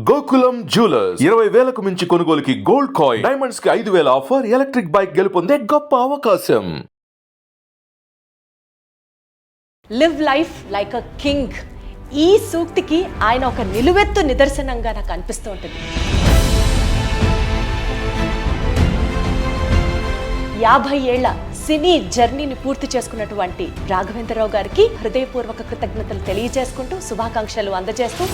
Gokulam jewellers 20,000కు మించి కొనుగోలుకి gold coin, diamonds కి 5,000 ఆఫర్, ఎలక్ట్రిక్ బైక్ గెలుపొందే గొప్ప అవకాశం. Live life like a king. ఈ సూక్తికి ఆయన ఒక నిలువెత్తు నిదర్శనంగా నాకు అనిపిస్తూ ఉంటుంది. 50 ఏళ్ల సినీ జర్నీని పూర్తి చేసుకున్నటువంటి రాఘవేంద్రరావు గారికి హృదయపూర్వక కృతజ్ఞతలు తెలియజేసుకుంటూ శుభాకాంక్షలు అందజేస్తూ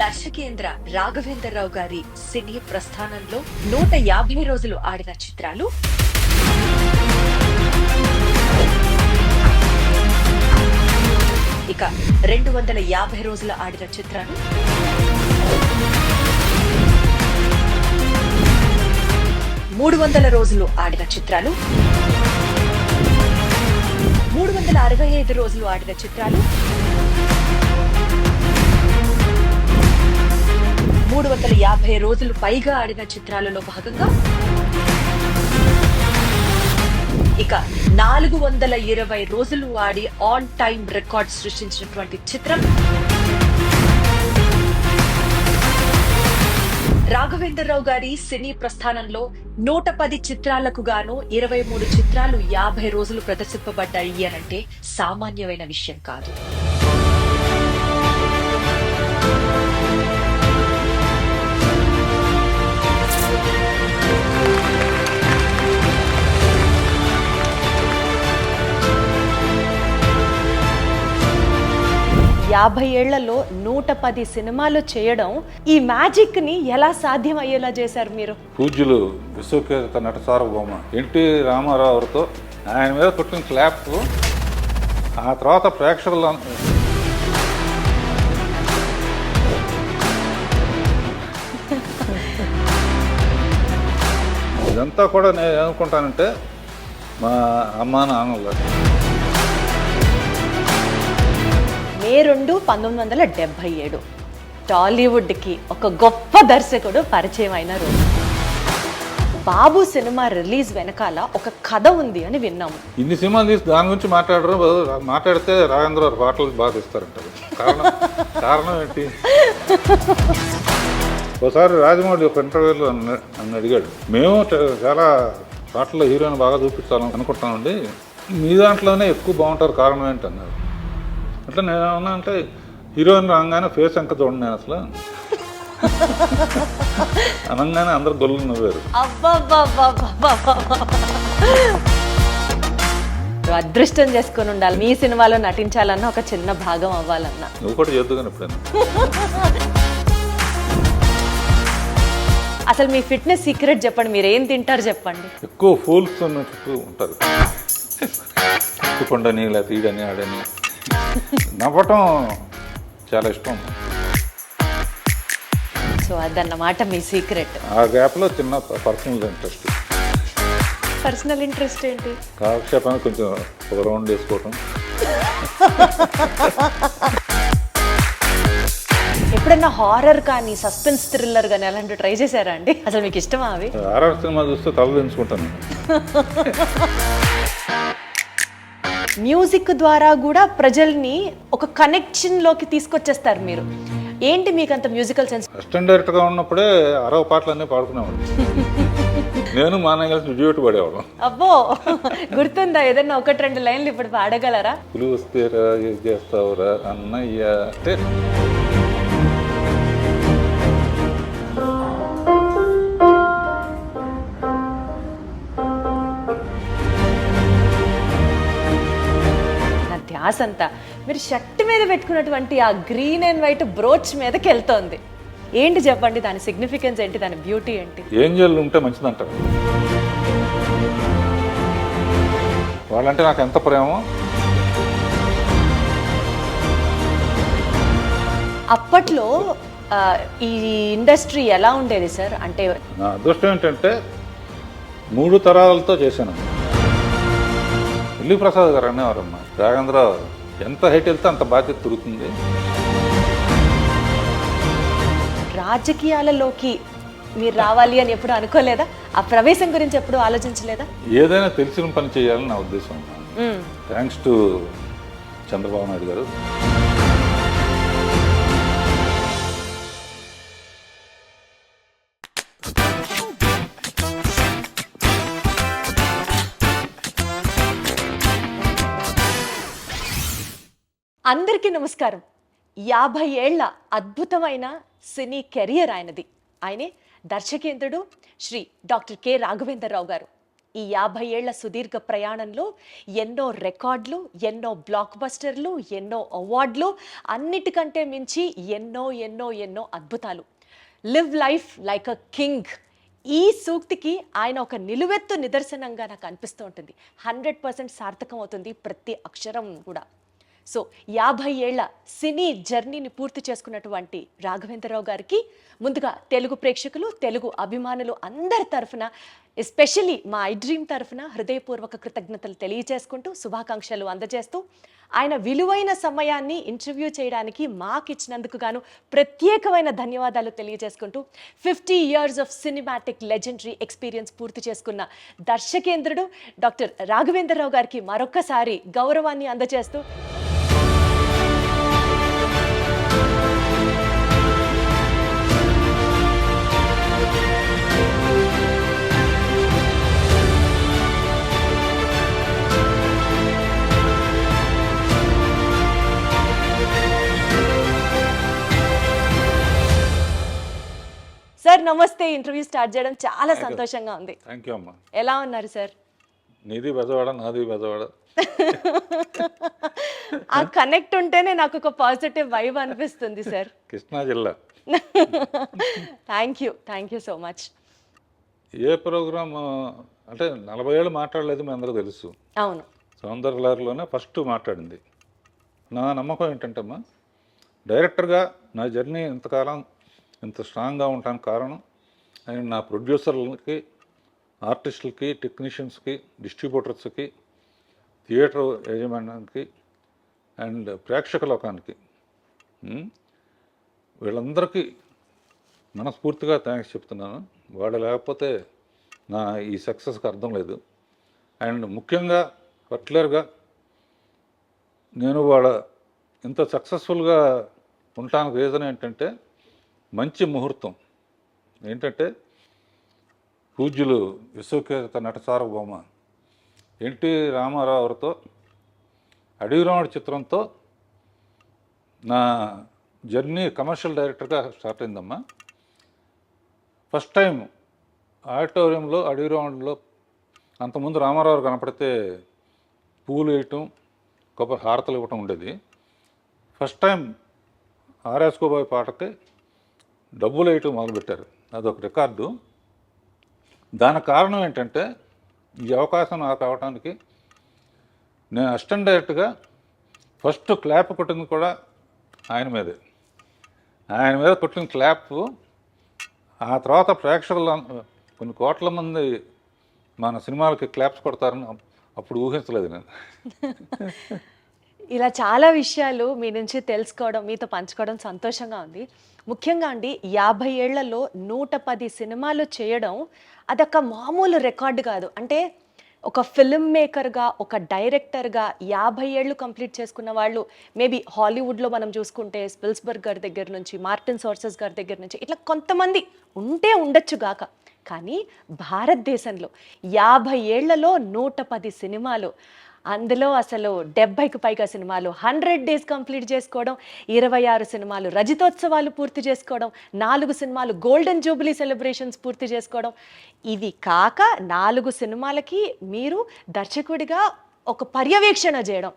దర్శకేంద్ర రాఘవేంద్రరావు గారి సినీ ప్రస్థానంలో 150 రోజులు ఆడిన చిత్రాలు, ఇక 250 రోజులు ఆడిన చిత్రాలు, 300 రోజులు ఆడిన చిత్రాలు, 365 రోజులు ఆడిన చిత్రాలు, 350 రోజులు పైగా ఆడిన చిత్రాలలో భాగంగా ఇక 420 రోజులు ఆడి ఆన్ టైమ్ రికార్డ్ సృష్టించినటువంటి చిత్రం రాఘవేంద్రరావు గారి సినీ ప్రస్థానంలో 110 చిత్రాలకు గాను 23 చిత్రాలు 50 రోజులు ప్రదర్శింపబడ్డాయి అనంటే సామాన్యమైన విషయం కాదు. యాభై ఏళ్లలో 110 సినిమాలు చేయడం, ఈ మ్యాజిక్ ని ఎలా సాధ్యం అయ్యేలా చేశారు మీరు? పూజ్యులు విశ్వకేత నట సార్వభౌమ ఎన్టీ రామారావుతో ఆయన మీద పుట్టిన క్లాప్, ఆ తర్వాత ప్రేక్షకులు ఇదంతా కూడా నేను ఏమనుకుంటానంటే మా అమ్మ నాన్నలు. మే 2, 1977 టాలీవుడ్కి ఒక గొప్ప దర్శకుడు పరిచయం అయిన రోజు. బాబు సినిమా రిలీజ్ వెనకాల ఒక కథ ఉంది అని విన్నాము. ఇన్ని సినిమాలు తీసి దాని గురించి మాట్లాడితే రాఘవేంద్ర పాటలు బాధిస్తారంటారు. కారణం ఏంటి? ఒకసారి రాజమౌళి ఒక ఇంటర్వ్యూలో నన్ను అడిగాడు, మేము చాలా పాటల్లో హీరోయిన్ బాగా చూపించాలని అనుకుంటామండి, మీ దాంట్లోనే ఎక్కువ బాగుంటారు, కారణం ఏంటి అన్నారు. అట్లా నేను ఏమన్నా అంటే హీరోయిన్ రాగానే ఫేస్ అంక చూడండి, నేను అసలు అనగానే అందరు గొల్లు నవ్వారు. అదృష్టం చేసుకుని ఉండాలి, మీ సినిమాలో నటించాలన్నా ఒక చిన్న భాగం అవ్వాలన్నా. నువ్వు కూడా చేద్దుగాని ఎప్పుడైనా. అసలు మీ ఫిట్నెస్ సీక్రెట్ చెప్పండి, మీరు ఏం తింటారు చెప్పండి. ఎక్కువ ఫూల్స్ చుట్టూ ఉంటారు, చుట్టుకొండని ఇలా తీయడని ఆడని నవ్వటం చాలా ఇష్టం. సో అదన్నమాట మీ సీక్రెట్. ఆ గ్యాప్లో చిన్న పర్సనల్ ఇంట్రెస్ట్. పర్సనల్ ఇంట్రెస్ట్ ఏంటి? కాలక్షేపానికి కొంచెం ఒక రౌండ్ వేసుకోవటం. ఎప్పుడైనా హారర్ కానీ సస్పెన్స్ థ్రిల్లర్ కానీ అలాంటివి ట్రై చేశారా అండి? అసలు మీకు ఇష్టమా అవి? హారర్ సినిమా చూస్తే తల దించుకుంటాను. మ్యూజిక్ ద్వారా కూడా ప్రజల్ని ఒక కనెక్షన్ లోకి తీసుకొచ్చేస్తారు మీరు. ఏంటి మీకు అంత మ్యూజికల్ సెన్స్? అసిస్టెంట్ డైరెక్టర్గా ఉన్నప్పుడే 60 పాటలన్నీ పాడుకునేవాడు. నేను మా అన్నయ్య కలిసి డ్యూట్ పడేవాళ్ళం. అబ్బో, గుర్తుందా? ఏదన్నా 1-2 లైన్లు ఇప్పుడు పాడగలరా? పులి వస్తేరా ఏం చేస్తావురా అన్నయ్య అంటే ధ్యాసంతా మీరు షర్ట్ మీద పెట్టుకున్నటువంటి ఆ గ్రీన్ అండ్ వైట్ బ్రోచ్ మీదకి వెళ్తోంది. ఏంటి చెప్పండి, దాని సిగ్నిఫికెన్స్ ఏంటి, దాని బ్యూటీ ఏంటి? ఏంజల్ ఉంటే మంచిదంటారు. వాళ్ళంటే నాకు ఎంత ప్రేమో. అప్పట్లో ఈ ఇండస్ట్రీ ఎలా ఉండేది సార్? అంటే నా అదృష్టం ఏంటంటే 3 తరాలతో చేశాను. ఎల్లి ప్రసాద్ గారు అనేవారమ్మా, రాఘవేంద్ర ఎంత హైట్ వెళ్తే అంత బాధ్యత తిరుగుతుంది. రాజకీయాలలోకి మీరు రావాలి అని ఎప్పుడు అనుకోలేదా? ఆ ప్రవేశం గురించి ఎప్పుడు ఆలోచించలేదా? ఏదైనా తెలిసిన పని చేయాలని నా ఉద్దేశం. థ్యాంక్స్ టు చంద్రబాబు నాయుడు గారు. అందరికీ నమస్కారం. 50 ఏళ్ల అద్భుతమైన సినీ కెరియర్ ఆయనది. ఆయనే దర్శకేంద్రుడు శ్రీ డాక్టర్ కె రాఘవేంద్రరావు గారు. ఈ 50 ఏళ్ల సుదీర్ఘ ప్రయాణంలో ఎన్నో రికార్డులు, ఎన్నో బ్లాక్ బస్టర్లు, ఎన్నో అవార్డులు, అన్నిటికంటే మించి ఎన్నో ఎన్నో ఎన్నో అద్భుతాలు. Live life like a king, ఈ సూక్తికి ఆయన ఒక నిలువెత్తు నిదర్శనంగా నాకు అనిపిస్తూ ఉంటుంది. 100% సార్థకం అవుతుంది ప్రతి అక్షరం కూడా. సో 50 ఏళ్ల సినీ జర్నీని పూర్తి చేసుకున్నటువంటి రాఘవేంద్రరావు గారికి ముందుగా తెలుగు ప్రేక్షకులు, తెలుగు అభిమానులు అందరి తరఫున, ఎస్పెషలీ మా ఐ డ్రీమ్ తరఫున హృదయపూర్వక కృతజ్ఞతలు తెలియజేసుకుంటూ, శుభాకాంక్షలు అందజేస్తూ, ఆయన విలువైన సమయాన్ని ఇంటర్వ్యూ చేయడానికి మాకు ఇచ్చినందుకు గాను ప్రత్యేకమైన ధన్యవాదాలు తెలియజేసుకుంటూ, 50 years of cinematic legendary experience పూర్తి చేసుకున్న దర్శకేంద్రుడు డాక్టర్ రాఘవేంద్రరావు గారికి మరొక్కసారి గౌరవాన్ని అందజేస్తూ, సార్ నమస్తే. ఇంటర్వ్యూ స్టార్ట్ చేయడం చాలా సంతోషంగా ఉంది. థ్యాంక్ యూ అమ్మా. ఎలా ఉన్నారు సార్? నీది బెజవాడ, నాది బెజవాడ. ఆ కనెక్ట్ ఉంటేనే నాకు ఒక పాజిటివ్ వైబ్ అనిపిస్తుంది సార్. కృష్ణా జిల్లా. Thank you so much. ఏ ప్రోగ్రామ్ అంటే 40 ఏళ్ళు మాట్లాడలేదు, మీ అందరూ తెలుసు. అవును, సౌందర్యలహరిలోనే ఫస్ట్ మాట్లాడింది. నా నమ్మకం ఏంటంటమ్మా, డైరెక్టర్గా నా జర్నీ ఇంతకాలం ఇంత స్ట్రాంగ్గా ఉండడానికి కారణం అండ్ నా ప్రొడ్యూసర్లకి, ఆర్టిస్టులకి, టెక్నీషియన్స్కి, డిస్ట్రిబ్యూటర్స్కి, థియేటర్ యాజమాన్యానికి అండ్ ప్రేక్షక లోకానికి, వీళ్ళందరికీ మనస్ఫూర్తిగా థ్యాంక్స్ చెప్తున్నాను. వాళ్ళు లేకపోతే నా ఈ సక్సెస్కి అర్థం లేదు. అండ్ ముఖ్యంగా పర్టికులర్గా నేను వాళ్ళ ఇంత సక్సెస్ఫుల్గా ఉండటానికి రీజన్ ఏంటంటే, మంచి ముహూర్తం ఏంటంటే, పూజ్యులు విశ్వఖ్యాత నట సార్వభౌమ ఎన్టీ రామారావు గారితో అడవిరాముడు చిత్రంతో నా జర్నీ కమర్షియల్ డైరెక్టర్గా స్టార్ట్ అయిందమ్మా. ఫస్ట్ టైం ఆడిటోరియంలో అడవిరాముడిలో, అంతకుముందు రామారావు గారు కనపడితే పూలు వేయటం, కొబ్బరి హారతలు ఇవ్వటం ఉండేది. ఫస్ట్ టైం ఆర్ఎస్కోబాయ్ పాటకి డబ్బులు వేయటం మొదలుపెట్టారు. అదొక రికార్డు. దానికి కారణం ఏంటంటే, ఈ అవకాశం నాకు అవడానికి నేను అసిస్టెంట్ డైరెక్టర్గా ఫస్ట్ క్లాప్ కొట్టింది కూడా ఆయన మీదే. ఆయన మీద కొట్టిన క్లాప్ ఆ తర్వాత ప్రేక్షకులు కొన్ని కోట్ల మంది మన సినిమాలకి క్లాప్స్ కొడతారని అప్పుడు ఊహించలేదు నేను. ఇలా చాలా విషయాలు మీ నుంచి తెలుసుకోవడం, మీతో పంచుకోవడం సంతోషంగా ఉంది. ముఖ్యంగా అండి, 50 ఏళ్లలో 110 సినిమాలు చేయడం అదొక మామూలు రికార్డు కాదు. అంటే ఒక ఫిల్మ్ మేకర్గా, ఒక డైరెక్టర్గా 50 ఏళ్ళు కంప్లీట్ చేసుకున్న వాళ్ళు మేబీ హాలీవుడ్లో మనం చూసుకుంటే స్పిల్స్బర్గ్ గారి దగ్గర నుంచి, మార్టిన్ సోర్సెస్ గారి దగ్గర నుంచి ఇట్లా కొంతమంది ఉంటే ఉండొచ్చు గాక, కానీ భారతదేశంలో 50 ఏళ్లలో 110 సినిమాలు, అందులో అసలు 70కి పైగా సినిమాలు 100 days కంప్లీట్ చేసుకోవడం, 26 సినిమాలు రజతోత్సవాలు పూర్తి చేసుకోవడం, 4 సినిమాలు గోల్డెన్ జూబిలీ సెలబ్రేషన్స్ పూర్తి చేసుకోవడం, ఇవి కాక 4 సినిమాలకి మీరు దర్శకుడిగా ఒక పర్యవేక్షణ చేయడం,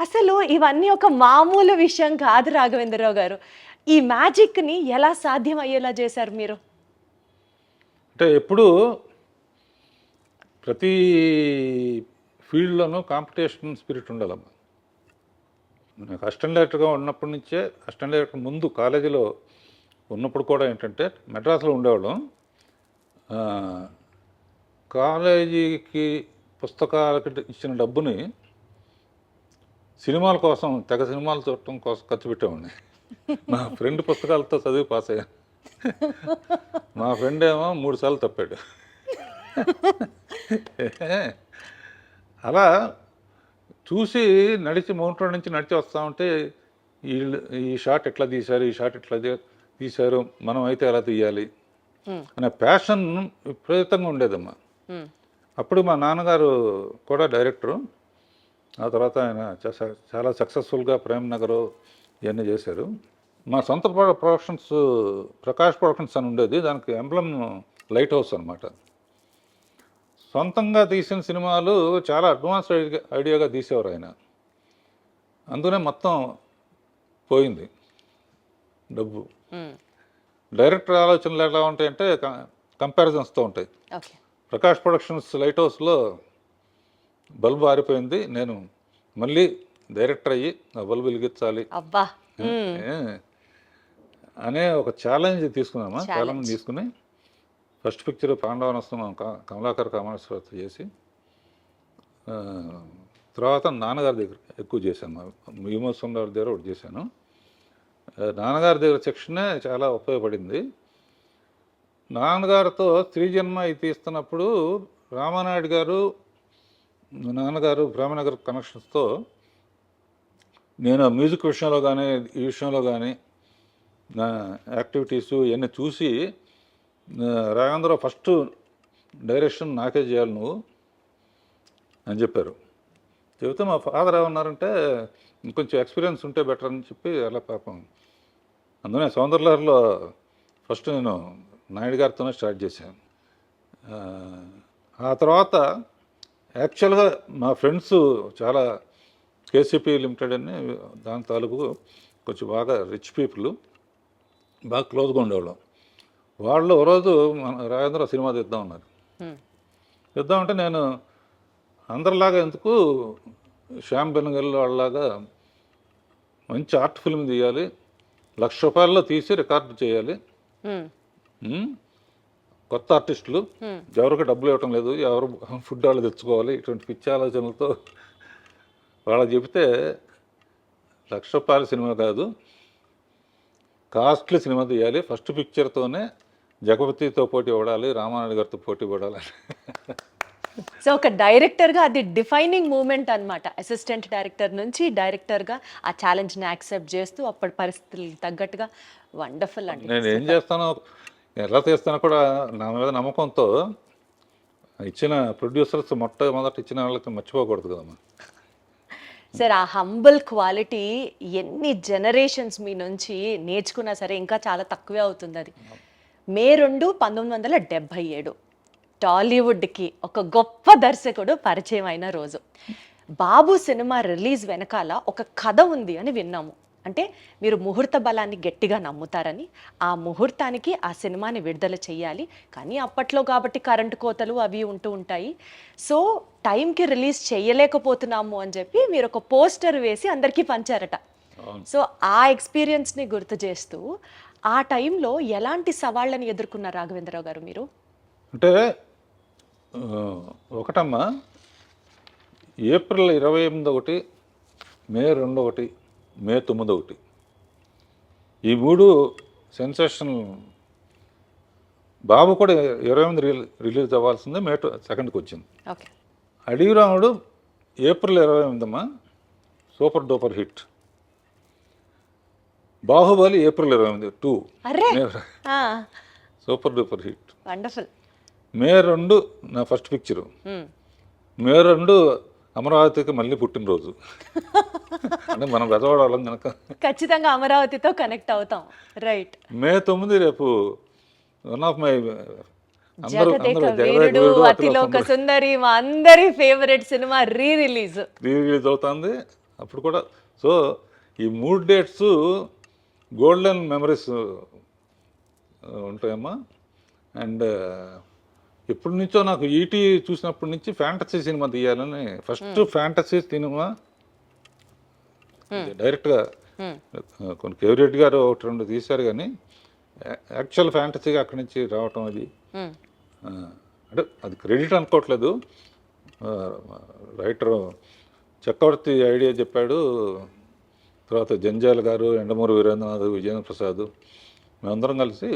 అసలు ఇవన్నీ ఒక మామూలు విషయం కాదు రాఘవేంద్రరావు గారు. ఈ మ్యాజిక్ని ఎలా సాధ్యం అయ్యేలా చేశారు మీరు? అంటే ఎప్పుడు ప్రతి ఫీల్డ్లోనూ కాంపిటీషన్ స్పిరిట్ ఉండాలమ్మా. నాకు అసిస్టెంట్ డైరెక్టర్గా ఉన్నప్పటి నుంచే, అసిస్టెంట్ డైరెక్టర్ ముందు కాలేజీలో ఉన్నప్పుడు కూడా ఏంటంటే, మెడ్రాస్లో ఉండేవాళ్ళం. కాలేజీకి పుస్తకాలకి ఇచ్చిన డబ్బుని సినిమాల కోసం, తెగ సినిమాలు చూడటం కోసం ఖర్చు పెట్టేవాడిని. మా ఫ్రెండ్ పుస్తకాలతో చదివి పాస్ అయ్యాను. మా ఫ్రెండ్ ఏమో 3 సార్లు తప్పాడు. అలా చూసి నడిచి మౌంట్ రోడ్ నుంచి నడిచి వస్తూ ఉంటే వీళ్ళు ఈ షాట్ ఎట్లా తీశారు, ఈ షాట్ ఎట్లా తీశారు, మనం అయితే ఎలా తీయాలి అనే ప్యాషన్ విపరీతంగా ఉండేదమ్మా. అప్పుడు మా నాన్నగారు కూడా డైరెక్టరు. ఆ తర్వాత ఆయన చాలా సక్సెస్ఫుల్గా ప్రేమ్ నగర్ ఇవన్నీ చేశారు. మా సొంత ప్రొడక్షన్స్ ప్రకాష్ ప్రొడక్షన్స్ అని ఉండేది, దానికి ఎంబ్లమ్ లైట్ హౌస్ అనమాట. సొంతంగా తీసిన సినిమాలు చాలా అడ్వాన్స్ ఐడియాగా తీసేవారు ఆయన. అందుకనే మొత్తం పోయింది డబ్బు. డైరెక్టర్ ఆలోచనలు ఎలా ఉంటాయంటే కంపారిజన్స్తో ఉంటాయి. ప్రకాష్ ప్రొడక్షన్స్ లైట్ హౌస్లో బల్బు ఆరిపోయింది, నేను మళ్ళీ డైరెక్టర్ అయ్యి ఆ బల్బు వెలిగించాలి అనే ఒక ఛాలెంజ్ తీసుకున్నామా. ఛాలెంజ్ తీసుకుని ఫస్ట్ పిక్చర్ పాండవనస్తం కమలాకర్ కామేశ్వరతో చేసి, తర్వాత నాన్నగారి దగ్గర ఎక్కువ చేశాను. యుమోత్సవం గారి దగ్గర ఒకటి చేశాను. నాన్నగారి దగ్గర సెక్షనే చాలా ఉపయోగపడింది. నాన్నగారితో స్త్రీ జన్మ ఇది తీస్తున్నప్పుడు రామానాయుడు గారు నాన్నగారు బ్రాహ్మణనగర్ కనెక్షన్స్తో నేను మ్యూజిక్ విషయంలో కానీ ఈ విషయంలో కానీ నా యాక్టివిటీసు ఇవన్నీ చూసి, రాఘవేంద్ర ఫస్ట్ డైరెక్షన్ నాకే చేయాలి నువ్వు అని చెప్పారు. చెబితే మా ఫాదర్ ఏమన్నారంటే ఇంకొంచెం ఎక్స్పీరియన్స్ ఉంటే బెటర్ అని చెప్పి అలా పాపం. అందుకనే సౌందర్యలహరిలో ఫస్ట్ నేను నాయుడు గారితోనే స్టార్ట్ చేశాను. ఆ తర్వాత యాక్చువల్గా మా ఫ్రెండ్స్ చాలా కేసీపీ లిమిటెడ్ అని దాని తాలూకు కొంచెం బాగా రిచ్ పీపుల్, బాగా క్లోజ్గా ఉండేవాళ్ళం. వాళ్ళు ఓ రోజు రాఘవేంద్ర సినిమా తీద్దాం ఉన్నారు. తీద్దామంటే నేను అందరిలాగా ఎందుకు శ్యామ్ బెనగల్ వాళ్ళలాగా మంచి ఆర్ట్ ఫిల్మ్ తీయాలి, ₹1,00,000 తీసి రికార్డు చేయాలి, కొత్త ఆర్టిస్టులు ఎవరికి డబ్బులు ఇవ్వటం లేదు, ఎవరు ఫుడ్ వాళ్ళు తెచ్చుకోవాలి, ఇటువంటి పిచ్చి ఆలోచనలతో వాళ్ళకి చెబితే ₹1,00,000 సినిమా కాదు, కాస్ట్లీ సినిమా తీయాలి, ఫస్ట్ పిక్చర్తోనే జగపతితో పోటీ పడాలి, రామానాయుడు గారితో పోటీ పడాలి. సో ఒక డైరెక్టర్గా అది డిఫైనింగ్ మూమెంట్ అనమాట. అసిస్టెంట్ డైరెక్టర్ నుంచి డైరెక్టర్గా ఆ ఛాలెంజ్ని యాక్సెప్ట్ చేస్తూ అప్పటి పరిస్థితులకు తగ్గట్టుగా వండర్ఫుల్ అంటే. నేను ఏం చేస్తానో ఎలా తీస్తానో కూడా నా మీద నమ్మకంతో ఇచ్చిన ప్రొడ్యూసర్స్ మొట్టమొదట ఇచ్చిన వాళ్ళకి మర్చిపోకూడదు కదమ్మా. సార్ ఆ హంబుల్ క్వాలిటీ ఎన్ని జనరేషన్స్ మీ నుంచి నేర్చుకున్నా సరే ఇంకా చాలా తక్కువే అవుతుంది. అది May 2, 1977 టాలీవుడ్కి ఒక గొప్ప దర్శకుడు పరిచయం అయిన రోజు. బాబు సినిమా రిలీజ్ వెనకాల ఒక కథ ఉంది అని విన్నాము. అంటే మీరు ముహూర్త బలాన్ని గట్టిగా నమ్ముతారని, ఆ ముహూర్తానికి ఆ సినిమాని విడుదల చేయాలి, కానీ అప్పట్లో కాబట్టి కరెంటు కోతలు అవి ఉంటూ ఉంటాయి, సో టైంకి రిలీజ్ చేయలేకపోతున్నాము అని చెప్పి మీరు ఒక పోస్టర్ వేసి అందరికీ పంచారట. సో ఆ ఎక్స్పీరియన్స్ని గుర్తు చేస్తూ ఆ టైంలో ఎలాంటి సవాళ్ళని ఎదుర్కొన్నారు రాఘవేంద్రరావు గారు మీరు? అంటే ఒకటమ్మా, ఏప్రిల్ 28 ఒకటి, మే 2 ఒకటి, మే 9 ఒకటి, ఈ 3 సెన్సేషన్. బాబు కూడా 28 రిలీజ్ అవ్వాల్సిందే, మే 2కి వచ్చింది. Adavi Ramudu April 28 super duper hit. Baahubali April 28 2 super duper hit. May 2 నా ఫస్ట్ పిక్చరు. మే 2 అమరావతికి మళ్ళీ పుట్టినరోజు. అంటే మనం వెదవాడాలం కనుక ఖచ్చితంగా అమరావతితో కనెక్ట్ అవుతాం. రైట్. మే 9 రేపు one of my Athiloka Sundari మా అందరి ఫేవరెట్ సినిమా రిలీజ్ అవుతుంది అప్పుడు కూడా. సో ఈ 3 డేట్స్ గోల్డెన్ మెమరీస్ ఉంటాయమ్మా. అండ్ ఎప్పటి నుంచో నాకు ఈటీ చూసినప్పటి నుంచి ఫ్యాంటసీ సినిమా తీయాలని, ఫస్ట్ ఫ్యాంటసీ సినిమా డైరెక్ట్గా కొన్ని కేవరెడ్డి గారు 1-2 తీశారు, కానీ యాక్చువల్ ఫ్యాంటసీగా అక్కడి నుంచి రావటం అది అంటే అది క్రెడిట్ అనుకోవట్లేదు. రైటర్ చక్రవర్తి ఐడియా చెప్పాడు, తర్వాత జంజాల గారు, ఎండమూరి వీరేంద్రనాథ్, విజయేంద్ర ప్రసాద్, మేమందరం కలిసి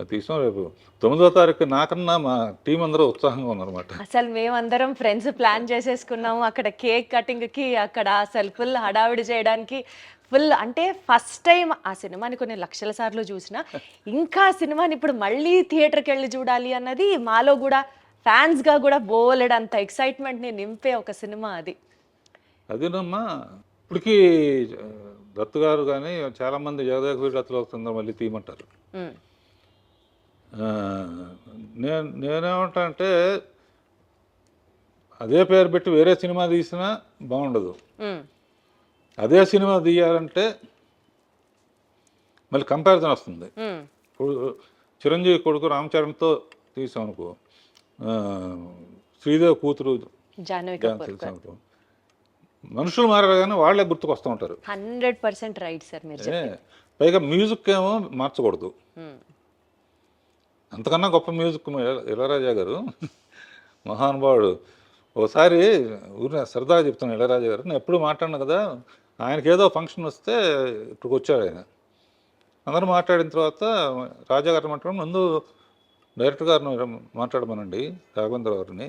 అది తీసాం. రేపు 9వ తారీఖు నాకన్నా మా టీం అందరూ ఉత్సాహంగా ఉన్నారన్నమాట. అసలు మేమందరం ఫ్రెండ్స్ ప్లాన్ చేసేసుకున్నాము అక్కడ కేక్ కటింగ్కి, అక్కడ అసలు ఫుల్ హడావిడి చేయడానికి ఫుల్. అంటే ఫస్ట్ టైం ఆ సినిమాని కొన్ని లక్షల సార్లు చూసినా ఇంకా ఆ సినిమాని ఇప్పుడు మళ్ళీ థియేటర్కి వెళ్ళి చూడాలి అన్నది మాలో కూడా ఫ్యాన్స్గా కూడా బోలెడంత ఎక్సైట్మెంట్ని నింపే ఒక సినిమా అది. అదేనమ్మా ఇప్పటికీ దత్తు గారు కానీ చాలామంది జగదేక వీరుడు అవుతుందో మళ్ళీ తీయమంటారు. మ్మ్. నేనేమంటా అంటే అదే పేరు పెట్టి వేరే సినిమా తీసినా బాగుండదు. మ్మ్. అదే సినిమా తీయాలంటే మళ్ళీ కంపారిజన్ వస్తుంది. మ్మ్. ఇప్పుడు చిరంజీవి కొడుకు రామ్ చరణ్తో తీసాం అనుకో, శ్రీదేవి కూతురు జాహ్నవి డాన్స్ కపూర్ తీసాం అనుకో, మనుషులు మారారు కానీ వాళ్ళే గుర్తుకొస్తూ ఉంటారు. 100% రైట్ సార్ మీరు చెప్పింది. పైగా మ్యూజిక్ ఏమో మార్చకూడదు. మ్మ్. అంతకన్నా గొప్ప మ్యూజిక్ ఇళయరాజా గారు మహానుభావుడు. ఒకసారి ఊరిని సరదాగా చెప్తాను, ఇళయరాజా గారు నేను ఎప్పుడు మాట్లాడినా కదా, ఆయనకి ఏదో ఫంక్షన్ వస్తే ఇక్కడికి వచ్చాడు ఆయన. అందరూ మాట్లాడిన తర్వాత రాజా గారు మాట్లాడడం ముందు డైరెక్టర్ గారిని మాట్లాడమనండి రాఘవేంద్ర గారిని,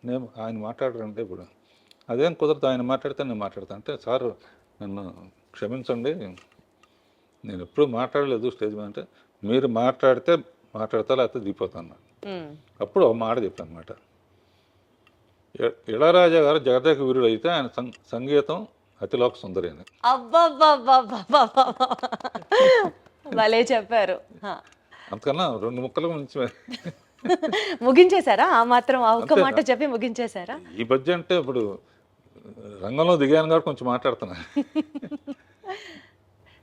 నేను ఆయన మాట్లాడరంటే ఇప్పుడు అదేం కుదరదు, ఆయన మాట్లాడితే నేను మాట్లాడతాను అంటే, సార్ నన్ను క్షమించండి నేను ఎప్పుడు మాట్లాడలేదు స్టేజ్ మీద అంటే, మీరు మాట్లాడితే మాట్లాడతా లేకపోతే దిగిపోతాను. మ్మ్. అప్పుడు ఒక మాట చెప్పాను అనమాట, ఇళయరాజా గారు జగదేక వీరుడు అయితే ఆయన సంగీతం అతిలోక సుందరి అని. అబ్బబ్బబ్బబ్బబ్బబ్బ. భలే చెప్పారు. హా. అంతకన్నా 2 ముక్కల నుంచి ముగించేశారా? ఆ మాత్రం ఆ ఒక్క మాట చెప్పి ముగించేశారా? ఈ మధ్య అంటే ఇప్పుడు రంగంలో దిగాను కాబట్టి కొంచెం మాట్లాడుతున్నా.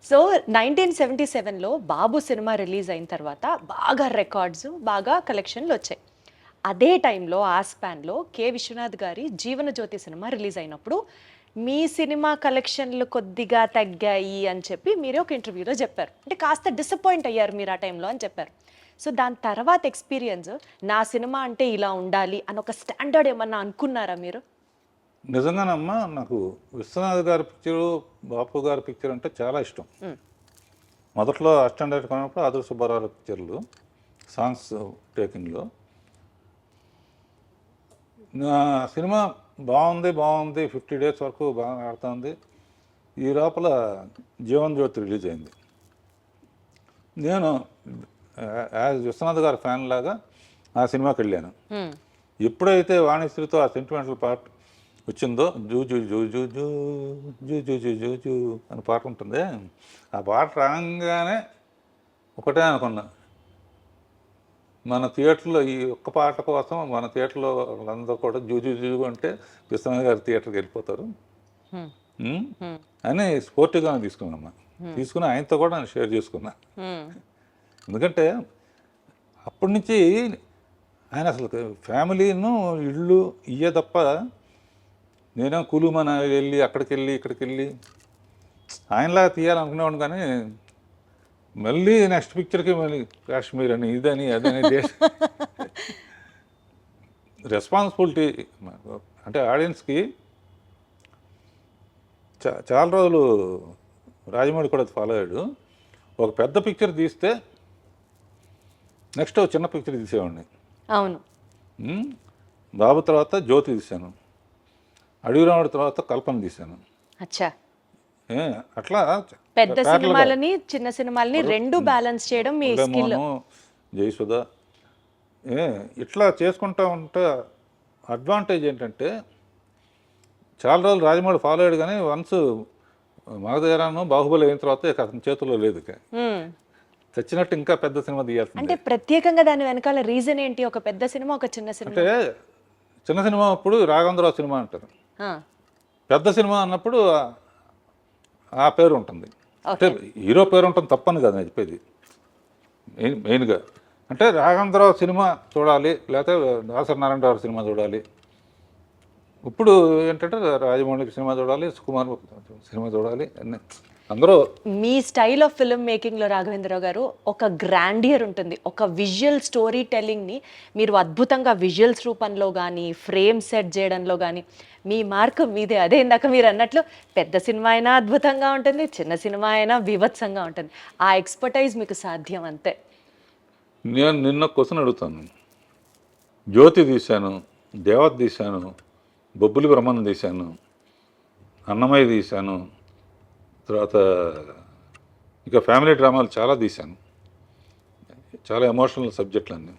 సో 1977లో బాబు సినిమా రిలీజ్ అయిన తర్వాత బాగా రికార్డ్స్, బాగా కలెక్షన్లు వచ్చాయి. అదే టైంలో ఆ స్పాన్లో కె విశ్వనాథ్ గారి జీవనజ్యోతి సినిమా రిలీజ్ అయినప్పుడు మీ సినిమా కలెక్షన్లు కొద్దిగా తగ్గాయి అని చెప్పి మీరే ఒక ఇంటర్వ్యూలో చెప్పారు. అంటే కాస్త డిసప్పాయింట్ అయ్యారు మీరు ఆ టైంలో అని చెప్పారు. సో దాని తర్వాత ఎక్స్పీరియన్స్, నా సినిమా అంటే ఇలా ఉండాలి అని ఒక స్టాండర్డ్ ఏమన్నా అనుకున్నారా మీరు? నిజంగానమ్మా నాకు విశ్వనాథ్ గారి పిక్చరు, బాపు గారి పిక్చర్ అంటే చాలా ఇష్టం. మొదట్లో అసిస్టెంట్ డైరెక్టర్ కొన్నప్పుడు ఆదర్ సుబ్బారావు పిక్చర్లు సాంగ్స్ టేకింగ్లో నా సినిమా బాగుంది 50 డేస్ వరకు బాగా ఆడుతుంది. ఈ లోపల జీవన్ జ్యోతి రిలీజ్ అయింది. నేను యాజ్ విశ్వనాథ్ గారి ఫ్యాన్ లాగా ఆ సినిమాకి వెళ్ళాను. ఎప్పుడైతే వాణిశ్రీతో ఆ సెంటిమెంటల్ పార్ట్ వచ్చిందో, zoo zoo zoo zoo zoo zoo zoo zoo zoo zoo అని పాట ఉంటుంది, ఆ పాట రాగానే ఒకటే అనుకున్నా, మన థియేటర్లో ఈ ఒక్క పాట కోసం మన థియేటర్లో వాళ్ళందరూ కూడా జూ జూ జూ అంటే విశ్వనాథ్ గారి థియేటర్కి వెళ్ళిపోతారు అని స్పోర్టివ్గా తీసుకున్నామ్మా. తీసుకుని ఆయనతో కూడా నేను షేర్ చేసుకున్నా. ఎందుకంటే అప్పటి నుంచి ఆయన అసలు ఫ్యామిలీను ఇళ్ళు ఇయ్యే తప్ప, నేనే కులుమన వెళ్ళి అక్కడికి వెళ్ళి ఇక్కడికి వెళ్ళి ఆయనలాగా తీయాలనుకునేవాడు. కానీ మళ్ళీ నెక్స్ట్ పిక్చర్కి మళ్ళీ కాశ్మీర్ అని ఇదని అదని రెస్పాన్సిబిలిటీ అంటే ఆడియన్స్కి. చాలా రోజులు రాజమౌళి కూడా ఫాలో అయ్యాడు. ఒక పెద్ద పిక్చర్ తీస్తే నెక్స్ట్ చిన్న పిక్చర్ తీసేవాడిని. అవును. బాబు తర్వాత జ్యోతి తీశాను, అడవి రాముడి తర్వాత కల్పన తీశాను. అచ్చా. అట్లా పెద్ద సినిమాలని చిన్న సినిమాలని రెండు బ్యాలెన్స్ చేయడం మీ స్కిల్. జయసుధ ఇట్లా చేసుకుంటా ఉంటే అడ్వాంటేజ్ ఏంటంటే, చాలా రోజులు రాజమౌళి ఫాలో అయ్యాడు కానీ వన్స్ మగధీరాను బాహుబలి అయిన తర్వాత ఇక అతని చేతుల్లో లేదు. చచ్చినట్టు ఇంకా పెద్ద సినిమా తీయాల్సింది. అంటే ప్రత్యేకంగా దాని వెనకాల రీజన్ ఏంటి? ఒక పెద్ద సినిమా, ఒక చిన్న సినిమా. అంటే చిన్న సినిమా అప్పుడు రాఘవేంద్రరావు సినిమా అంటారు, పెద్ద సినిమా అన్నప్పుడు ఆ పేరు ఉంటుంది. అంటే హీరో పేరు ఉంటుంది తప్పని కదా నేను చెప్పేది. మెయిన్గా అంటే రాఘవేంద్రరావు సినిమా చూడాలి, లేకపోతే దాసరి నారాయణరావు సినిమా చూడాలి. ఇప్పుడు ఏంటంటే రాజమౌళి సినిమా చూడాలి, సుకుమార్ సినిమా చూడాలి, అన్నీ అందరూ. మీ స్టైల్ ఆఫ్ ఫిల్మ్ మేకింగ్లో రాఘవేంద్రరావు గారు ఒక గ్రాండియర్ ఉంటుంది. ఒక విజువల్ స్టోరీ టెల్లింగ్ని మీరు అద్భుతంగా విజువల్స్ రూపంలో కానీ, ఫ్రేమ్ సెట్ చేయడంలో కానీ మీ మార్క్ మీదే. అదే ఇందాక మీరు అన్నట్లు పెద్ద సినిమా అయినా అద్భుతంగా ఉంటుంది, చిన్న సినిమా అయినా బీభత్సంగా ఉంటుంది. ఆ ఎక్స్పర్టైజ్ మీకు సాధ్యం అంతే. నేను నిన్న క్వశ్చన్ అడుగుతాను. జ్యోతి తీశాను, దేవత తీశాను, బొబ్బులి బ్రహ్మను తీశాను, అన్నమయ్య తీశాను, తర్వాత ఇక ఫ్యామిలీ డ్రామాలు చాలా తీశాను, చాలా ఎమోషనల్ సబ్జెక్టులు అన్నీ.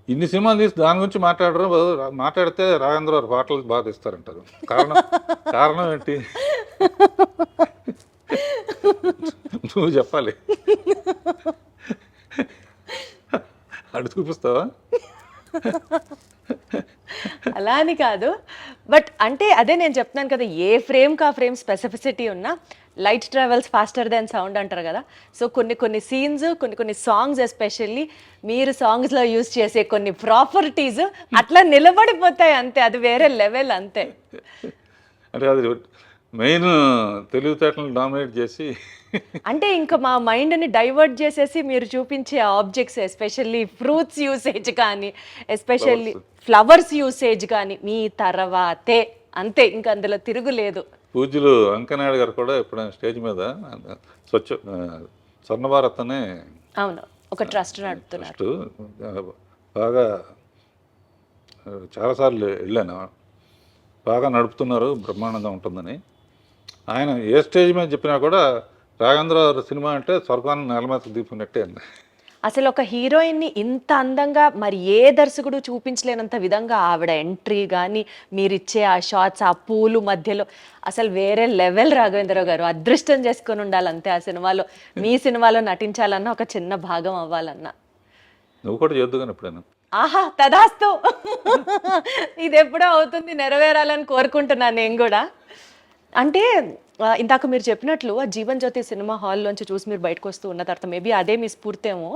ఇన్ని సినిమాలు తీసి దాని గురించి మాట్లాడితే రాఘవేంద్ర గారు పాటలు బాగా తీస్తారంటారు. కారణం ఏంటి? నువ్వు చెప్పాలి. అడు చూపిస్తావా? అలా అని కాదు, బట్ అంటే అదే నేను చెప్తున్నాను కదా, ఏ ఫ్రేమ్కి ఆ ఫ్రేమ్ స్పెసిఫిసిటీ ఉన్నా light travels faster than sound అంటారు కదా. సో కొన్ని సీన్స్, కొన్ని సాంగ్స్ ఎస్పెషల్లీ మీరు సాంగ్స్లో యూజ్ చేసే కొన్ని ప్రాపర్టీస్ అట్లా నిలబడిపోతాయి అంతే, అది వేరే లెవెల్ అంతే. అంటే అది మెయిన్ తెలివితేటలను డామినేట్ చేసి అంటే ఇంకా మా మైండ్ని డైవర్ట్ చేసేసి మీరు చూపించే ఆబ్జెక్ట్స్, ఎస్పెషల్లీ ఫ్రూట్స్ యూసేజ్ కానీ, ఎస్పెషల్లీ ఫ్లవర్స్ యూసేజ్ కానీ మీ తర్వాతే అంతే, ఇంకా అందులో తిరుగులేదు. పూజ్యులు వెంకయ్యనాయుడు గారు కూడా ఎప్పుడైనా స్టేజ్ మీద స్వర్ణభారత్ అనే అవును ఒక ట్రస్ట్ నడుపుతున్నారు. బాగా చాలాసార్లు వెళ్ళాను, బాగా నడుపుతున్నారు, బ్రహ్మాండంగా ఉంటుందని. ఆయన ఏ స్టేజ్ మీద చెప్పినా కూడా రాఘవేంద్ర సినిమా అంటే స్వర్గాన్ని నేల మీద దింపినట్టే అండి. అసలు ఒక హీరోయిన్ని ఇంత అందంగా మరి ఏ దర్శకుడు చూపించలేనంత విధంగా ఆవిడ ఎంట్రీ కానీ, మీరిచ్చే ఆ షార్ట్స్, ఆ పూలు మధ్యలో అసలు వేరే లెవెల్. రాఘవేంద్రరావు గారు అదృష్టం చేసుకొని ఉండాలంతే ఆ సినిమాలో, మీ సినిమాలో నటించాలన్నా, ఒక చిన్న భాగం అవ్వాలన్నా. నువ్వు కూడా చేద్దు కానీ ఎప్పుడైనా. ఆహా తదాస్తు, ఇది ఎప్పుడో అవుతుంది, నెరవేరాలని కోరుకుంటున్నాను నేను కూడా. అంటే ఇందాక మీరు చెప్పినట్లు ఆ జీవన్ జ్యోతి సినిమా హాల్లోంచి చూసి మీరు బయటకు వస్తూ ఉన్న తర్వాత మేబీ అదే మీ స్ఫూర్తేమో,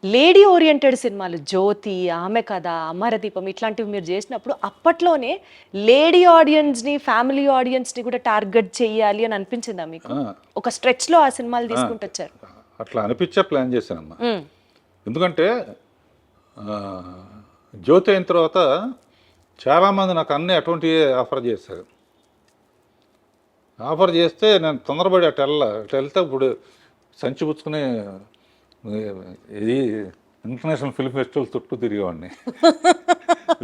లేడీ ఓరియంటెడ్ సినిమాలు జ్యోతి, ఆమె కథ, అమరదీపం ఇట్లాంటివి మీరు చేసినప్పుడు అప్పట్లోనే లేడీ ఆడియన్స్ని, ఫ్యామిలీ ఆడియన్స్ని కూడా టార్గెట్ చేయాలి అని అనిపించిందా మీకు? ఒక స్ట్రెచ్లో ఆ సినిమాలు తీసుకుంటూ వచ్చారు. అట్లా అనిపించే ప్లాన్ చేశానమ్మా. ఎందుకంటే జ్యోతి అయిన తర్వాత చాలామంది నాకు అన్నీ అటువంటివి ఆఫర్ చేశారు. ఆఫర్ చేస్తే నేను తొందరపడి అటు వెళ్తే ఇప్పుడు సంచి పుచ్చుకుని ఇది ఇంటర్నేషనల్ ఫిల్మ్ ఫెస్టివల్ చుట్టూ తిరిగేవాడిని.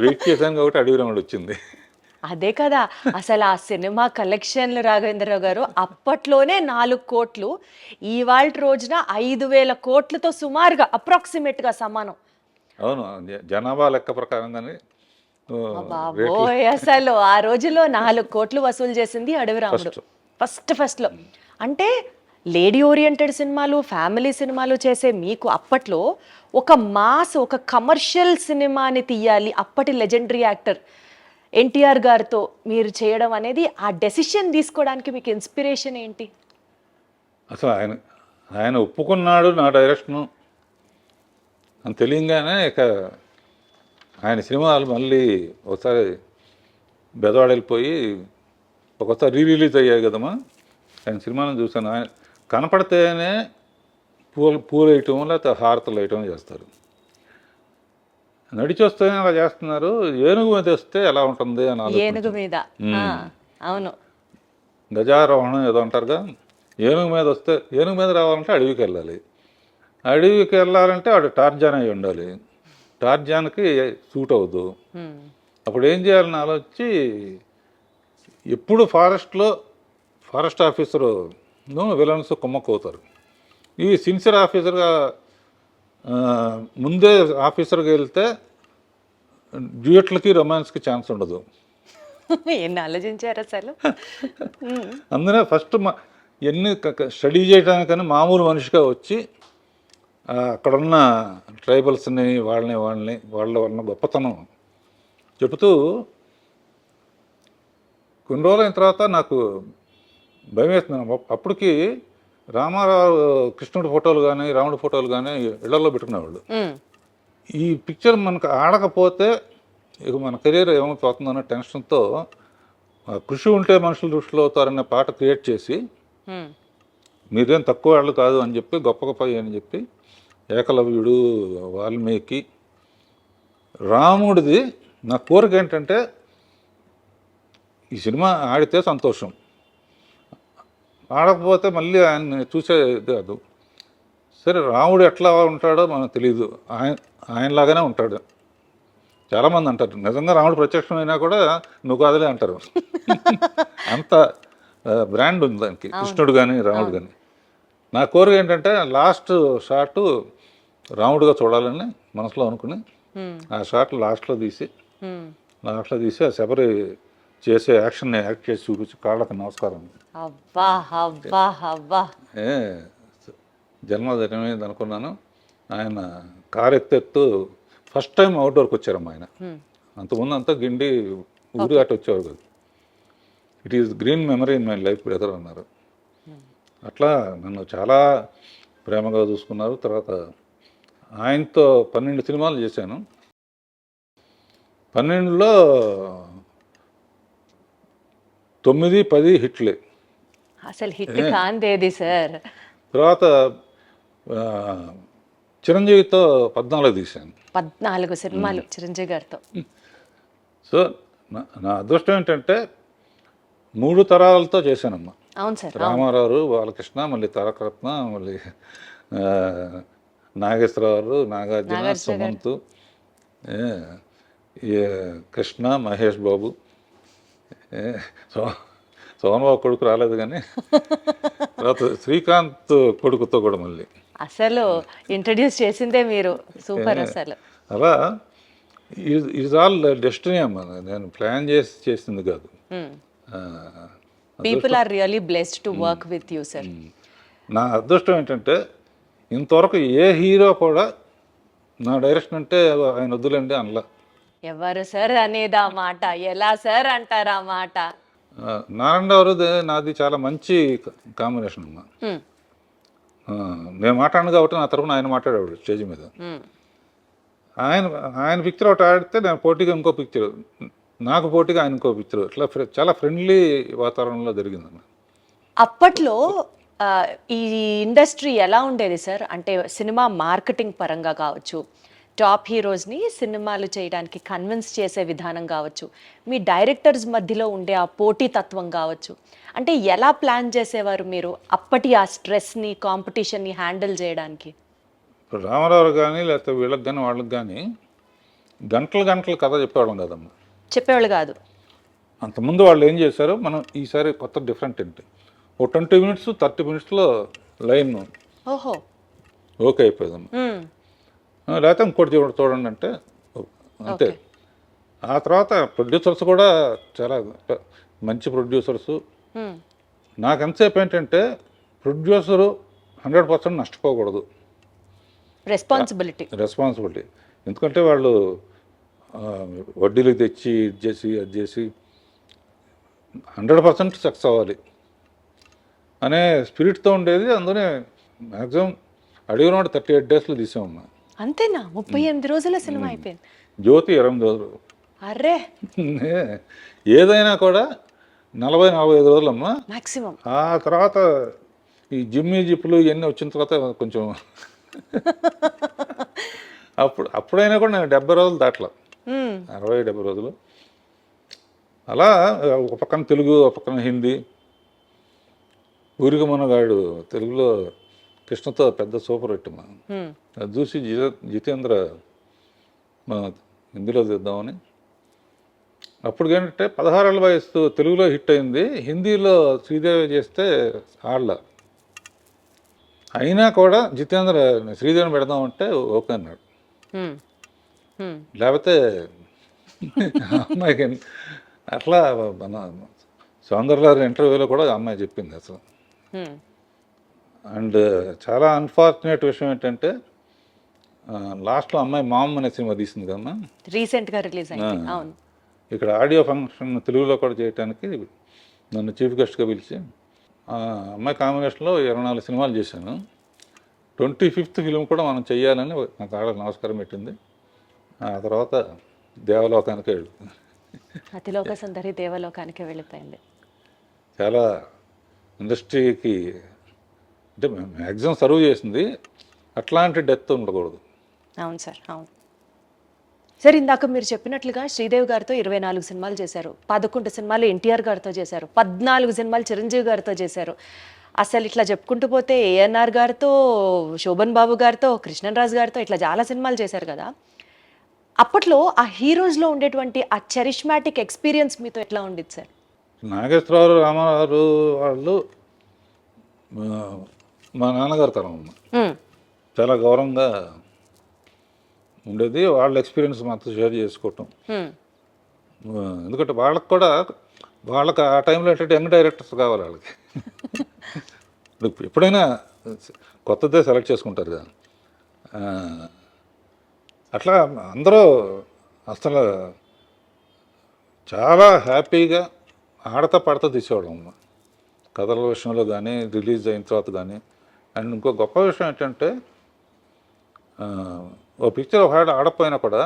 వెయిట్ చేశాను కాబట్టి అడవి రాముడు వచ్చింది. అదే కదా అసలు ఆ సినిమా కలెక్షన్లు రాఘవేంద్రరావు గారు అప్పట్లోనే 4 కోట్లు, ఇవాళ రోజున 5,000 కోట్లతో సుమారుగా అప్రాక్సిమేట్గా సమానం. అవును, జనాభా లెక్క ప్రకారంగానే. బాబోయ్, అసలు ఆ రోజులో 4 కోట్లు వసూలు చేసింది అడవి రాముడు ఫస్ట్లో. అంటే లేడీ ఓరియంటెడ్ సినిమాలు, ఫ్యామిలీ సినిమాలు చేసే మీకు అప్పట్లో ఒక మాస్, ఒక కమర్షియల్ సినిమాని తీయాలి, అప్పటి లెజెండరీ యాక్టర్ ఎన్టీఆర్ గారితో మీరు చేయడం అనేది, ఆ డెసిషన్ తీసుకోవడానికి మీకు ఇన్స్పిరేషన్ ఏంటి? అసలు ఆయన ఒప్పుకున్నాడు నా డైరెక్షను అని తెలియగానే ఇక ఆయన సినిమాలు మళ్ళీ ఒకసారి బెదవాడ వెళ్ళిపోయి ఒకసారి రిలీజ్ అయ్యాయి కదమ్మా, ఆయన సినిమాలను చూశాను. ఆయన కనపడితేనే పూలు వేయటం లేకపోతే హారతలు వేయటం చేస్తారు. నడిచి వస్తేనే అలా చేస్తున్నారు. ఏనుగు మీద వస్తే ఎలా ఉంటుంది అని ఏనుగు మీద, అవును గజారోహణం ఏదో అంటారుగా, ఏనుగు మీద వస్తే, ఏనుగు మీద రావాలంటే అడవికి వెళ్ళాలి, అడవికి వెళ్ళాలంటే వాడు టార్జాన్ అయి ఉండాలి, టార్జాన్కి సూట్ అవ్వదు. అప్పుడు ఏం చేయాలని ఆలోచించి ఎప్పుడు ఫారెస్ట్ ఆఫీసరు విలన్స్ కుమ్మక్కవుతారు. ఈ సిన్సియర్ ఆఫీసర్గా ముందే ఆఫీసర్గా వెళ్తే డ్యూయట్లకి రొమాన్స్కి ఛాన్స్ ఉండదు. ఎన్ని ఆలోచించారు అసలు. అందునే ఫస్ట్ ఎన్ని స్టడీ చేయడానికని మామూలు మనిషిగా వచ్చి అక్కడున్న ట్రైబల్స్ని వాళ్ళ వలన గొప్పతనం చెబుతూ, కొన్ని రోజులు అయిన తర్వాత నాకు భయం వేస్తున్నాను. అప్పటికి రామారావు కృష్ణుడి ఫోటోలు కానీ, రాముడి ఫోటోలు కానీ ఇళ్లలో పెట్టుకునేవాళ్ళు. ఈ పిక్చర్ మనకు ఆడకపోతే ఇక మన కెరీర్ ఏమైపోతుందన్న టెన్షన్తో కృషి ఉంటే మనుషులు దృష్టిలో అవుతారనే పాట క్రియేట్ చేసి, మీరేం తక్కువ వాళ్ళు కాదు అని చెప్పి, గొప్ప అని చెప్పి, ఏకలవ్యుడు, వాల్మీకి, రాముడిది నా కోరిక ఏంటంటే ఈ సినిమా ఆడితే సంతోషం, ఆడకపోతే మళ్ళీ ఆయన్ని చూసే కాదు. సరే రాముడు ఎట్లా ఉంటాడో మనకు తెలియదు, ఆయనలాగానే ఉంటాడు. చాలామంది అంటారు నిజంగా రాముడు ప్రత్యక్షమైనా కూడా నువ్వు కాదులే అంటారు. అంత బ్రాండ్ ఉంది దానికి, కృష్ణుడు కానీ రాముడు కానీ. నా కోరిక ఏంటంటే లాస్ట్ షాట్ రాముడుగా చూడాలని మనసులో అనుకుని ఆ షాట్ లాస్ట్లో తీసి ఆ శబరి చేసే యాక్షన్ యాక్ట్ చేసి చూపించి కాళ్ళకి నమస్కారం. అబ్బా అబ్బా అబ్బా, జన్మదినమైంది అనుకున్నాను. ఆయన కారు ఎత్తెత్తు ఫస్ట్ టైం అవుట్డోర్కి వచ్చారమ్మా ఆయన. అంతకుముందు అంతా గిండి ఊరు అటు వచ్చేవారు కదా. It is green memory in my life brother అన్నారు. అట్లా నన్ను చాలా ప్రేమగా చూసుకున్నారు. తర్వాత ఆయనతో 12 సినిమాలు చేశాను. 12లో 9-10 హిట్లే. అసలు హిట్ కాందేది సార్. తర్వాత చిరంజీవితో 14 తీశాను. 14 సినిమాలు చిరంజీవి గారితో. సో నా అదృష్టం ఏంటంటే 3 తరాలతో చేశానమ్మా. అవును సార్. రామారావు, బాలకృష్ణ, మళ్ళీ తారకరత్న, మళ్ళీ నాగేశ్వరరావు, నాగార్జున, సుమంత్, కృష్ణ, మహేష్ బాబు, సోమన్ బాబు కొడుకు రాలేదు కానీ తర్వాత శ్రీకాంత్ కొడుకుతో కూడా మళ్ళీ అసలు ఇంట్రడ్యూస్ చేసిందే మీరు. సూపర్ అసలు. అలా ఇట్ ఆల్ డెస్టినీ అమ్మా. నేను ప్లాన్ చేసింది కాదు. People are really blessed to work with you sir. నా అదృష్టం ఏంటంటే ఇంతవరకు ఏ హీరో కూడా నా డైరెక్షన్ అంటే ఆయన వద్దులేండి అనలా. ఎవరు సార్ అనేది ఆ మాట? ఎలా సార్ అంటారు ఆ మాట? నారాయణరావు నాది చాలా మంచి కాంబినేషన్ అమ్మా. నేను మాట్లాడను కాబట్టి నా తరపున ఆయన మాట్లాడేవాడు స్టేజ్ మీద. ఆయన పిక్చర్ ఒకటి ఆడితే నేను పోటీగా ఇంకో పిక్చర్, నాకు పోటీగా ఆయన ఇంకో పిక్చర్, ఇట్లా చాలా ఫ్రెండ్లీ వాతావరణంలో జరిగిందమ్మా. అప్పట్లో ఈ ఇండస్ట్రీ ఎలా ఉండేది సార్? అంటే సినిమా మార్కెటింగ్ పరంగా కావచ్చు, టాప్ హీరోస్ని సినిమాలు చేయడానికి కన్విన్స్ చేసే విధానం కావచ్చు, మీ డైరెక్టర్స్ మధ్యలో ఉండే ఆ పోటీతత్వం కావచ్చు, అంటే ఎలా ప్లాన్ చేసేవారు మీరు అప్పటి ఆ స్ట్రెస్ని, కాంపిటీషన్ని హ్యాండిల్ చేయడానికి? ఇప్పుడు రామారావు కానీ లేకపోతే వీళ్ళకి కానీ వాళ్ళకి కానీ గంటలు కథ చెప్పేవాళ్ళం కదమ్మా. చెప్పేవాళ్ళు కాదు. అంతకుముందు వాళ్ళు ఏం చేశారో మనం ఈసారి కొత్త డిఫరెంట్ ఏంటి, ఓ 20 minutes 30 minutesలో లైన్ ఓహో ఓకే అయిపోయిందమ్మా. లేకపోతే ఇంకోటి చూడండి అంటే అంతే. ఆ తర్వాత ప్రొడ్యూసర్స్ కూడా చాలా మంచి ప్రొడ్యూసర్సు. నాకు ఎంతసేపు ఏంటంటే ప్రొడ్యూసరు 100% నష్టపోకూడదు. రెస్పాన్సిబిలిటీ. ఎందుకంటే వాళ్ళు వడ్డీలకు తెచ్చి అది చేసి 100% సక్సెస్ అవ్వాలి అనే స్పిరిట్తో ఉండేది. అందుకనే మ్యాక్సిమం అడిగిన 38 daysలో తీసామమ్మా. అంతేనా? 38 రోజుల సినిమా అయిపోయింది. జ్యోతి 28 రోజులు. అర్రే, ఏదైనా కూడా 40-45 రోజులమ్మా మాక్సిమం. ఆ తర్వాత ఈ జిప్పులు ఇవన్నీ వచ్చిన తర్వాత కొంచెం అప్పుడైనా కూడా నేను 70 రోజులు దాటలా, 60-70 రోజులు. అలా ఒక పక్కన తెలుగు, ఒక పక్కన హిందీ. ఊరికి మనగాడు తెలుగులో కృష్ణతో పెద్ద సూపర్ హిట్ మా. అది చూసి జితేంద్ర హిందీలో తీద్దామని. అప్పుడు ఏంటంటే 16 ఏళ్ళ వయసు తెలుగులో హిట్ అయింది, హిందీలో శ్రీదేవి చేస్తే ఆడల. అయినా కూడా జితేంద్ర శ్రీదేవిని పెడదామంటే ఓకే అన్నాడు. లేకపోతే అమ్మాయికి అట్లా మన సౌందర్య ఇంటర్వ్యూలో కూడా అమ్మాయి చెప్పింది అసలు. అండ్ చాలా అన్ఫార్చునేట్ విషయం ఏంటంటే లాస్ట్లో అమ్మాయి మామ్ అనే సినిమా తీసింది కదమ్మా, రీసెంట్గా రిలీజ్ అయింది. అవును. ఇక్కడ ఆడియో ఫంక్షన్ తెలుగులో కూడా చేయడానికి నన్ను చీఫ్ గెస్ట్గా పిలిచి అమ్మాయి కాంబినేషన్లో 24 సినిమాలు చేశాను. 25th ఫిలిం కూడా మనం చెయ్యాలని నాకు ఆడ నమస్కారం పెట్టింది. ఆ తర్వాత దేవలోకానికి వెళ్ళింది. అతిలోక సుందరి దేవలోకానికి వెళ్ళిపోయింది. చాలా ఇండస్ట్రీకి అంటే మ్యాక్సిమం సర్వ్ చేసింది. అట్లాంటి డెత్ ఉండకూడదు. అవును సార్, అవును సార్. ఇందాక మీరు చెప్పినట్లుగా శ్రీదేవి గారితో 24 సినిమాలు చేశారు, 11 సినిమాలు ఎన్టీఆర్ గారితో చేశారు, 14 సినిమాలు చిరంజీవి గారితో చేశారు. అసలు ఇట్లా చెప్పుకుంటూ పోతే ఏఎన్ఆర్ గారితో, శోభన్ బాబు గారితో, కృష్ణరాజు గారితో ఇట్లా చాలా సినిమాలు చేశారు కదా. అప్పట్లో ఆ హీరోస్లో ఉండేటువంటి ఆ చరిష్మాటిక్ ఎక్స్పీరియన్స్ మీతో ఎట్లా ఉండేది సార్? నాగేశ్వరరావు, రామారావు వాళ్ళు మా నాన్నగారు తరం అమ్మ. చాలా గౌరవంగా ఉండేది. వాళ్ళ ఎక్స్పీరియన్స్ మాతో షేర్ చేసుకోవటం. ఎందుకంటే వాళ్ళకి కూడా వాళ్ళకి ఆ టైంలో ఏంటంటే యంగ్ డైరెక్టర్స్ కావాలి వాళ్ళకి. ఎప్పుడైనా కొత్తదే సెలెక్ట్ చేసుకుంటారు కదా. అట్లా అందరూ అసలు చాలా హ్యాపీగా ఆడతా పాడతా తీసేవాళ్ళం కథల విషయంలో కానీ, రిలీజ్ అయిన తర్వాత కానీ. అండ్ ఇంకో గొప్ప విషయం ఏంటంటే ఓ పిక్చర్ ఒక ఆడపోయినా కూడా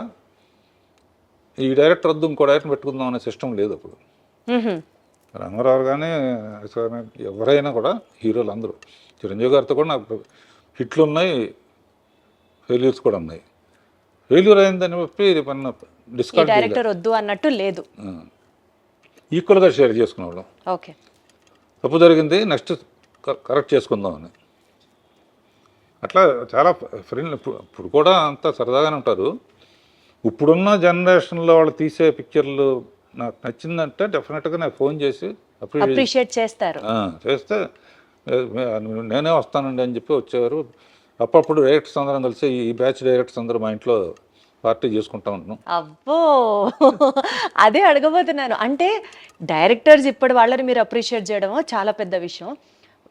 ఈ డైరెక్టర్ వద్దు ఇంకో డైరెక్టర్ పెట్టుకుందాం అనే సిస్టమ్ లేదు అప్పుడు. రంగారావు కానీ ఎవరైనా కూడా హీరోలు అందరూ, చిరంజీవి గారితో కూడా నాకు హిట్లు ఉన్నాయి, ఫెయిల్యూర్స్ కూడా ఉన్నాయి. ఫెయిల్యూర్ అయిందని చెప్పి మన డిస్కౌంట్ డైరెక్టర్ వద్దు అన్నట్టు లేదు, ఈక్వల్గా షేర్ చేసుకునేవాళ్ళం. ఓకే, తప్పు జరిగింది నెక్స్ట్ కరెక్ట్ చేసుకుందాం అని. అట్లా చాలా ఫ్రెండ్. ఇప్పుడు కూడా అంతా సరదాగానే ఉంటారు. ఇప్పుడున్న జనరేషన్లో వాళ్ళు తీసే పిక్చర్లు నాకు నచ్చిందంటే డెఫినెట్గా నాకు ఫోన్ చేసి అప్రిషియేట్ చేస్తారు. చేస్తే నేనే వస్తానండి అని చెప్పి వచ్చేవారు. అప్పుడప్పుడు డైరెక్టర్స్ అందరం కలిసి ఈ బ్యాచ్ డైరెక్టర్స్ అందరూ మా ఇంట్లో పార్టీ చేసుకుంటా ఉంటున్నాం. అబ్బో, అదే అడగబోతున్నాను. అంటే డైరెక్టర్స్ ఇప్పటి వాళ్ళని మీరు అప్రిషియేట్ చేయడమో చాలా పెద్ద విషయం.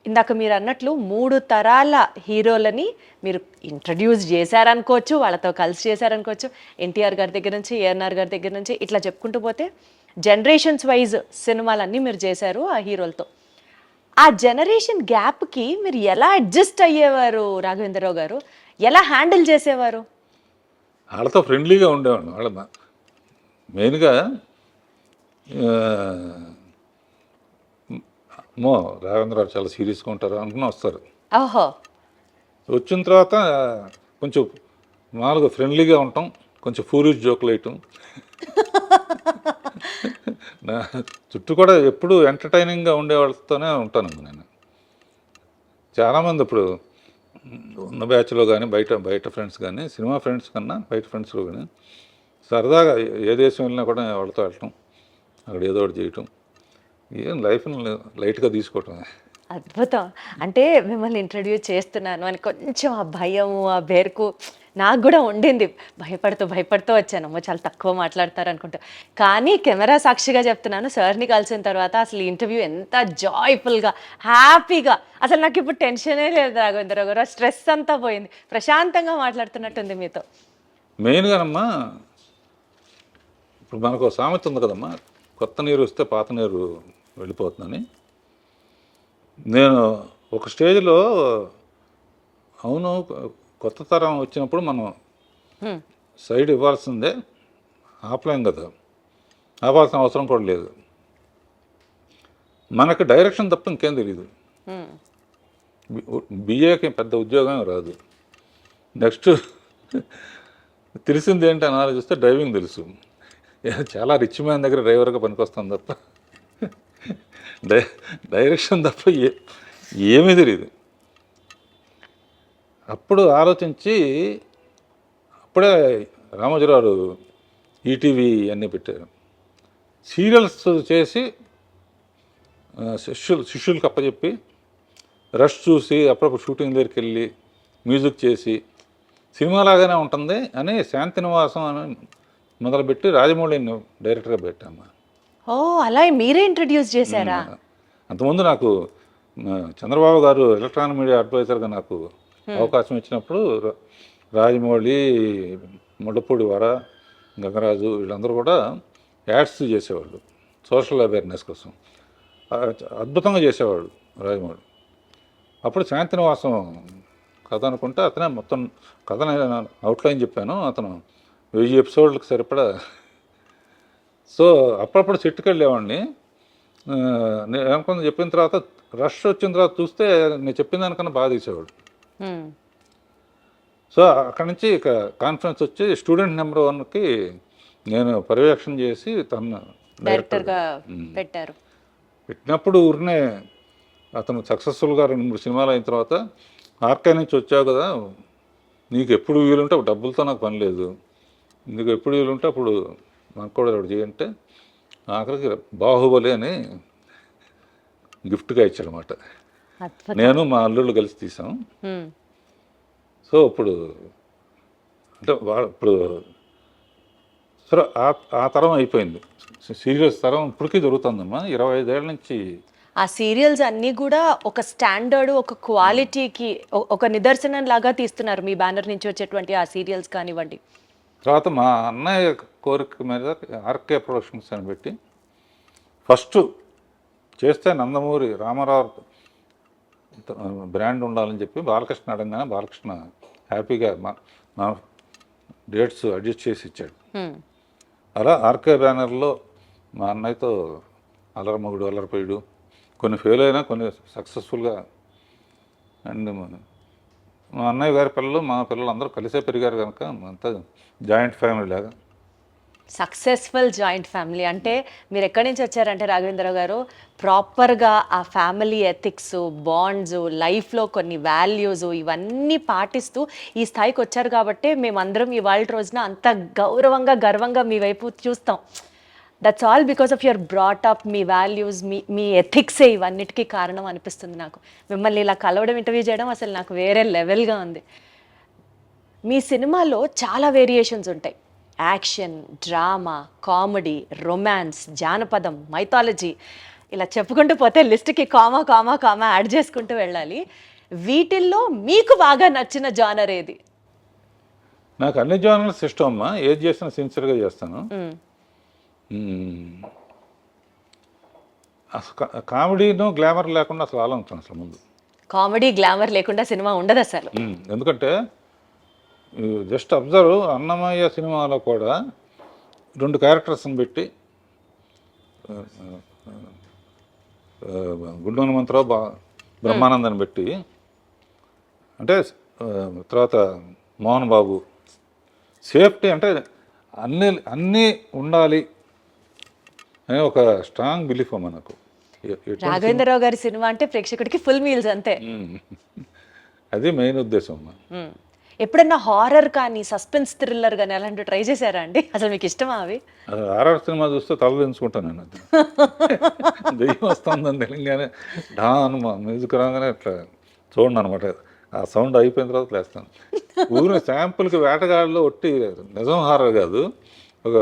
ఇందాక మీరు అన్నట్లు 3 తరాల హీరోలని మీరు ఇంట్రడ్యూస్ చేశారనుకోవచ్చు, వాళ్ళతో కలిసి చేశారనుకోవచ్చు. ఎన్టీఆర్ గారి దగ్గర నుంచి, ఏఎన్ఆర్ గారి దగ్గర నుంచి ఇట్లా చెప్పుకుంటూ పోతే జనరేషన్స్ వైజ్ సినిమాలన్నీ మీరు చేశారు ఆ హీరోలతో. ఆ జనరేషన్ గ్యాప్కి మీరు ఎలా అడ్జస్ట్ అయ్యేవారు రాఘవేంద్రరావు గారు? ఎలా హ్యాండిల్ చేసేవారు? వాళ్ళతో ఫ్రెండ్లీగా ఉండేవాడు. వాళ్ళ మెయిన్గా రాఘవేంద్రరావు చాలా సీరియస్గా ఉంటారు అనుకుని వస్తారు. ఓహో, వచ్చిన తర్వాత కొంచెం మామూలుగా ఫ్రెండ్లీగా ఉంటాం, కొంచెం ఫూరిష్ జోకులు వేయటం. నా చుట్టూ కూడా ఎప్పుడు ఎంటర్టైనింగ్గా ఉండే వాళ్ళతోనే ఉంటాను నేను. చాలామంది ఇప్పుడు ఉన్న బ్యాచ్లో కానీ బయట ఫ్రెండ్స్ కానీ, సినిమా ఫ్రెండ్స్ కన్నా బయట ఫ్రెండ్స్లో కానీ సరదాగా ఏ దేశం వెళ్ళినా కూడా వాళ్ళతో వెళ్ళటం, అక్కడ ఏదో ఒకటి చేయటం, ఏం లైఫ్ని లైట్గా తీసుకోవటం. అద్భుతం. అంటే మిమ్మల్ని ఇంట్రడ్యూస్ చేస్తున్నాను అని కొంచెం ఆ భయము, ఆ బెరుకు నాకు కూడా ఉండింది. భయపడుతూ వచ్చాను, అమ్మో చాలా తక్కువ మాట్లాడతారు అనుకుంటా. కానీ కెమెరా సాక్షిగా చెప్తున్నాను, సార్ని కలిసిన తర్వాత అసలు ఇంటర్వ్యూ ఎంత జాయ్ఫుల్గా, హ్యాపీగా, అసలు నాకు ఇప్పుడు టెన్షనే లేదు రాఘవేంద్రరావు గారు. స్ట్రెస్ అంతా పోయింది, ప్రశాంతంగా మాట్లాడుతున్నట్టుంది మీతో. మెయిన్గానమ్మా ఇప్పుడు మనకు సామెత ఉంది కదమ్మా, కొత్త నీరు వస్తే పాత నీరు వెళ్ళిపోతుందని. నేను ఒక స్టేజ్లో అవును కొత్త తరం వచ్చినప్పుడు మనం సైడ్ ఇవ్వాల్సిందే, ఆపలేం కదా, ఆపాల్సిన అవసరం కూడా లేదు. మనకు డైరెక్షన్ తప్ప ఇంకేం తెలియదు. బిఏకి పెద్ద ఉద్యోగం రాదు. నెక్స్ట్ తెలిసింది ఏంటి అని ఆలోచిస్తే డ్రైవింగ్ తెలుసు. చాలా రిచ్ మ్యాన్ దగ్గర డ్రైవర్గా పనికొస్తాం తప్ప డైరెక్షన్ తప్ప ఏమీ తెలియదు. అప్పుడు ఆలోచించి అప్పుడే రామోజీరావు ఈటీవీ అన్నీ పెట్టారు. సీరియల్స్ చేసి శిష్యులకు అప్పచెప్పి రష్ చూసి అప్పుడప్పుడు షూటింగ్ దగ్గరికి వెళ్ళి మ్యూజిక్ చేసి సినిమాలాగానే ఉంటుంది అని శాంతినివాసం అని మొదలుపెట్టి రాజమౌళిని డైరెక్టర్గా పెట్టాము. ఓ, అలా మీరే ఇంట్రడ్యూస్ చేశారా? అంతకుముందు నాకు చంద్రబాబు గారు ఎలక్ట్రానిక్ మీడియా అడ్వైజర్గా నాకు అవకాశం ఇచ్చినప్పుడు రాజమౌళి, ముళ్ళపూడి వర, గంగరాజు వీళ్ళందరూ కూడా యాడ్స్ చేసేవాళ్ళు సోషల్ అవేర్నెస్ కోసం. అద్భుతంగా చేసేవాడు రాజమౌళి. అప్పుడు శాంతినివాసం కథ అనుకుంటే అతనే మొత్తం కథని అవుట్లైన్ చెప్పాను. అతను 1000 ఎపిసోడ్లకు సరిపడా. సో అప్పుడప్పుడు సెట్కి వెళ్ళేవాడిని. నేను అనుకున్న చెప్పిన తర్వాత రష్ వచ్చిన తర్వాత చూస్తే నేను చెప్పిన దానికన్నా బాగా తీసేవాడు. సో అక్కడి నుంచి ఇక కాన్ఫరెన్స్ వచ్చి స్టూడెంట్ నెంబర్ 1కి నేను పర్యవేక్షణ చేసి తను డైరెక్టర్గా పెట్టారు. పెట్టినప్పుడు ఊరినే అతను సక్సెస్ఫుల్గా 2-3 సినిమాలు అయిన తర్వాత ఆర్కే నుంచి వచ్చావు కదా, నీకు ఎప్పుడు వీలుంటే అప్పుడు డబ్బులతో నాకు పని లేదు, నీకు ఎప్పుడు వీలుంటే అప్పుడు నాకు కూడా ఒకటి చేయంటే ఆఖరికి బాహుబలి అని గిఫ్ట్గా ఇచ్చాడు అనమాట. అద్భుతం. నేను మా అల్లుళ్ళు కలిసి తీసాం. మ్మ్. సో ఇప్పుడు అంటే ఇప్పుడు సరే ఆ తరం అయిపోయింది. సీరియస్ తరం ఇప్పటికీ జరుగుతుందమ్మా. 25 ఏళ్ళ నుంచి ఆ సీరియల్స్ అన్నీ కూడా ఒక స్టాండర్డ్, ఒక క్వాలిటీకి ఒక నిదర్శనం లాగా తీస్తున్నారు మీ బ్యానర్ నుంచి వచ్చేటువంటి ఆ సీరియల్స్ కానివ్వండి. తర్వాత మా అన్నయ్య కోరిక మీద ఆర్కే ప్రొడక్షన్స్ అని పెట్టి ఫస్ట్ చేస్తే నందమూరి రామారావు బ్రాండ్ ఉండాలని చెప్పి బాలకృష్ణ అడగానే బాలకృష్ణ హ్యాపీగా మా డేట్స్ అడ్జస్ట్ చేసి ఇచ్చాడు. మ్మ్. అలా ఆర్కే బ్యానర్లో మా అన్నయ్యతో అల్లరమగుడు, అల్లరిపోయాడు, కొన్ని ఫెయిల్ అయినా కొన్ని సక్సెస్ఫుల్గా. అండ్ మా అన్నయ్య గారి పిల్లలు మా పిల్లలు అందరూ కలిసే పెరిగారు కనుక అంతా జాయింట్ ఫ్యామిలీ లాగా. సక్సెస్ఫుల్ జాయింట్ ఫ్యామిలీ అంటే మీరు ఎక్కడి నుంచి వచ్చారంటే రాఘవేంద్రరావు గారు, ప్రాపర్గా ఆ ఫ్యామిలీ ఎథిక్స్, బాండ్స్, లైఫ్లో కొన్ని వాల్యూస్ ఇవన్నీ పాటిస్తూ ఈ స్థాయికి వచ్చారు కాబట్టి మేమందరం ఇవాళ రోజున అంత గౌరవంగా, గర్వంగా మీ వైపు చూస్తాం. That's all because of your brought up, మీ వాల్యూస్, మీ ఎథిక్సే ఇవన్నిటికీ కారణం అనిపిస్తుంది నాకు. మిమ్మల్ని ఇలా కలవడం, ఇంటర్వ్యూ చేయడం అసలు నాకు వేరే లెవెల్గా ఉంది. మీ సినిమాలో చాలా వేరియేషన్స్ ఉంటాయి. యాక్షన్, డ్రామా, కామెడీ, రొమాన్స్, జానపదం, మైథాలజీ, ఇలా చెప్పుకుంటూ పోతే లిస్ట్కి కామా కామా కామా యాడ్ చేసుకుంటూ వెళ్ళాలి. వీటిల్లో మీకు బాగా నచ్చిన జానర్ ఏది? నాకు అన్ని జానర్స్ ఇష్టం అమ్మా. ఏది చేసినా సిన్సియర్గా చేస్తాను. అసలు కామెడీను గ్లామర్ లేకుండా అసలు ఆలోచన అసలు ముందు. కామెడీ, గ్లామర్ లేకుండా సినిమా ఉండదు అసలు. ఎందుకంటే జస్ట్ అబ్జర్వ్, అన్నమయ్య సినిమాలో కూడా 2 క్యారెక్టర్స్ని పెట్టి గుండు హనుమంతరావు బ్రహ్మానందని పెట్టి, అంటే తర్వాత మోహన్ బాబు, సేఫ్టీ అంటే అన్నీ ఉండాలి అనే ఒక స్ట్రాంగ్ బిలీఫ్ అమ్మా నాకు. రాఘవేంద్రరావు గారి సినిమా అంటే ప్రేక్షకుడికి ఫుల్ మీల్స్ అంతే. అది మెయిన్ ఉద్దేశం అమ్మా. ఎప్పుడన్నా హారర్ కానీ, సస్పెన్స్ థ్రిల్లర్ కానీ అలాంటివి ట్రై చేశారా అండి? అసలు మీకు ఇష్టమా అవి? ఆర్ఆర్ సినిమా చూస్తే తల దించుకుంటాను నేను. అది దెయ్యం వస్తుందని తెలియగానే డాన్ మ్యూజిక్ రాగానే ఇట్లా చూడండి అనమాట. ఆ సౌండ్ అయిపోయిన తర్వాత లేస్తాను. ఊరిని శాంపుల్కి వేటగాడిలో ఒట్టి నిజం హారర్ కాదు, ఒక